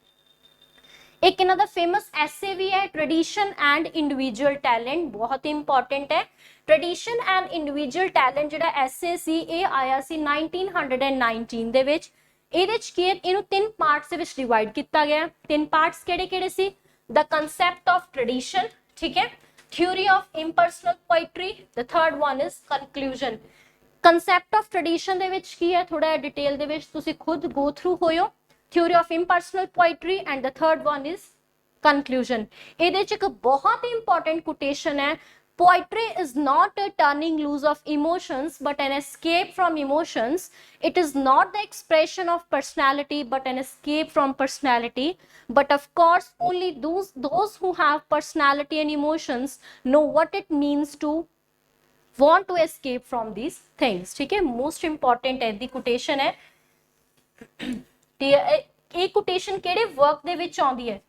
एक इन्हां दा famous essay भी है, Tradition and Individual Talent, बहुत इंपॉर्टेंट है। Tradition and Individual Talent जिहड़ा essay सी ये आया सी 1919 दे विच। ਇਹਦੇ ਵਿੱਚ ਕੀ ਹੈ, ਇਹਨੂੰ ਤਿੰਨ ਪਾਰਟਸ ਦੇ ਵਿੱਚ ਡਿਵਾਈਡ ਕੀਤਾ ਗਿਆ। ਤਿੰਨ ਪਾਰਟਸ ਕਿਹੜੇ-ਕਿਹੜੇ ਸੀ, the concept of tradition, ਠੀਕ ਹੈ, theory of impersonal poetry, the third one is conclusion. concept of tradition ਦੇ ਵਿੱਚ ਕੀ ਹੈ, ਥੋੜਾ ਡਿਟੇਲ ਦੇ ਵਿੱਚ ਤੁਸੀਂ ਖੁਦ go through ਹੋਇਓ। theory of impersonal poetry and the third one is conclusion. ਇਹਦੇ ਵਿੱਚ ਇੱਕ ਬਹੁਤ ਹੀ important quotation ਹੈ, poetry is not a turning loose of emotions but an escape from emotions. It is not the expression of personality but an escape from personality. But of course only those who have personality and emotions know what it means to want to escape from these things. ठीक है, most important है दी quotation है। ਇਹ quotation ਕਿਹੜੇ work ਦੇ ਵਿੱਚ ਆਉਂਦੀ ਹੈ,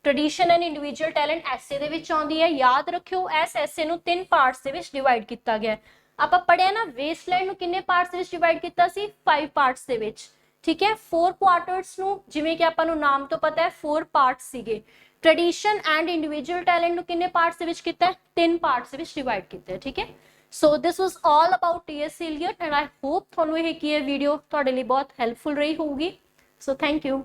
ट्रेडिशन एंड इंडिविजुअल टैलेंट एसे दे विच आउंदी है। याद रखियो इस एसे नू तीन पार्ट्स दे विच डिवाइड किया गया। आपां पढ़िया ना वेस्टलैंड नू किन्ने पार्ट्स दे विच डिवाइड किया सी, 5 पार्ट्स दे विच, ठीक है। 4 क्वार्टर्स नू जिवें कि आपां नू नाम तो पता है 4 पार्ट्स सीगे। ट्रेडिशन एंड इंडिविजुअल टैलेंट नू किन्ने पार्ट्स दे विच किया, 3 पार्ट्स दे विच डिवाइड किया, ठीक है। So this was all about TS Eliot and I hope तुहानू ये वीडियो तुहाडे लई बहुत हेल्पफुल रही होगी। So thank you.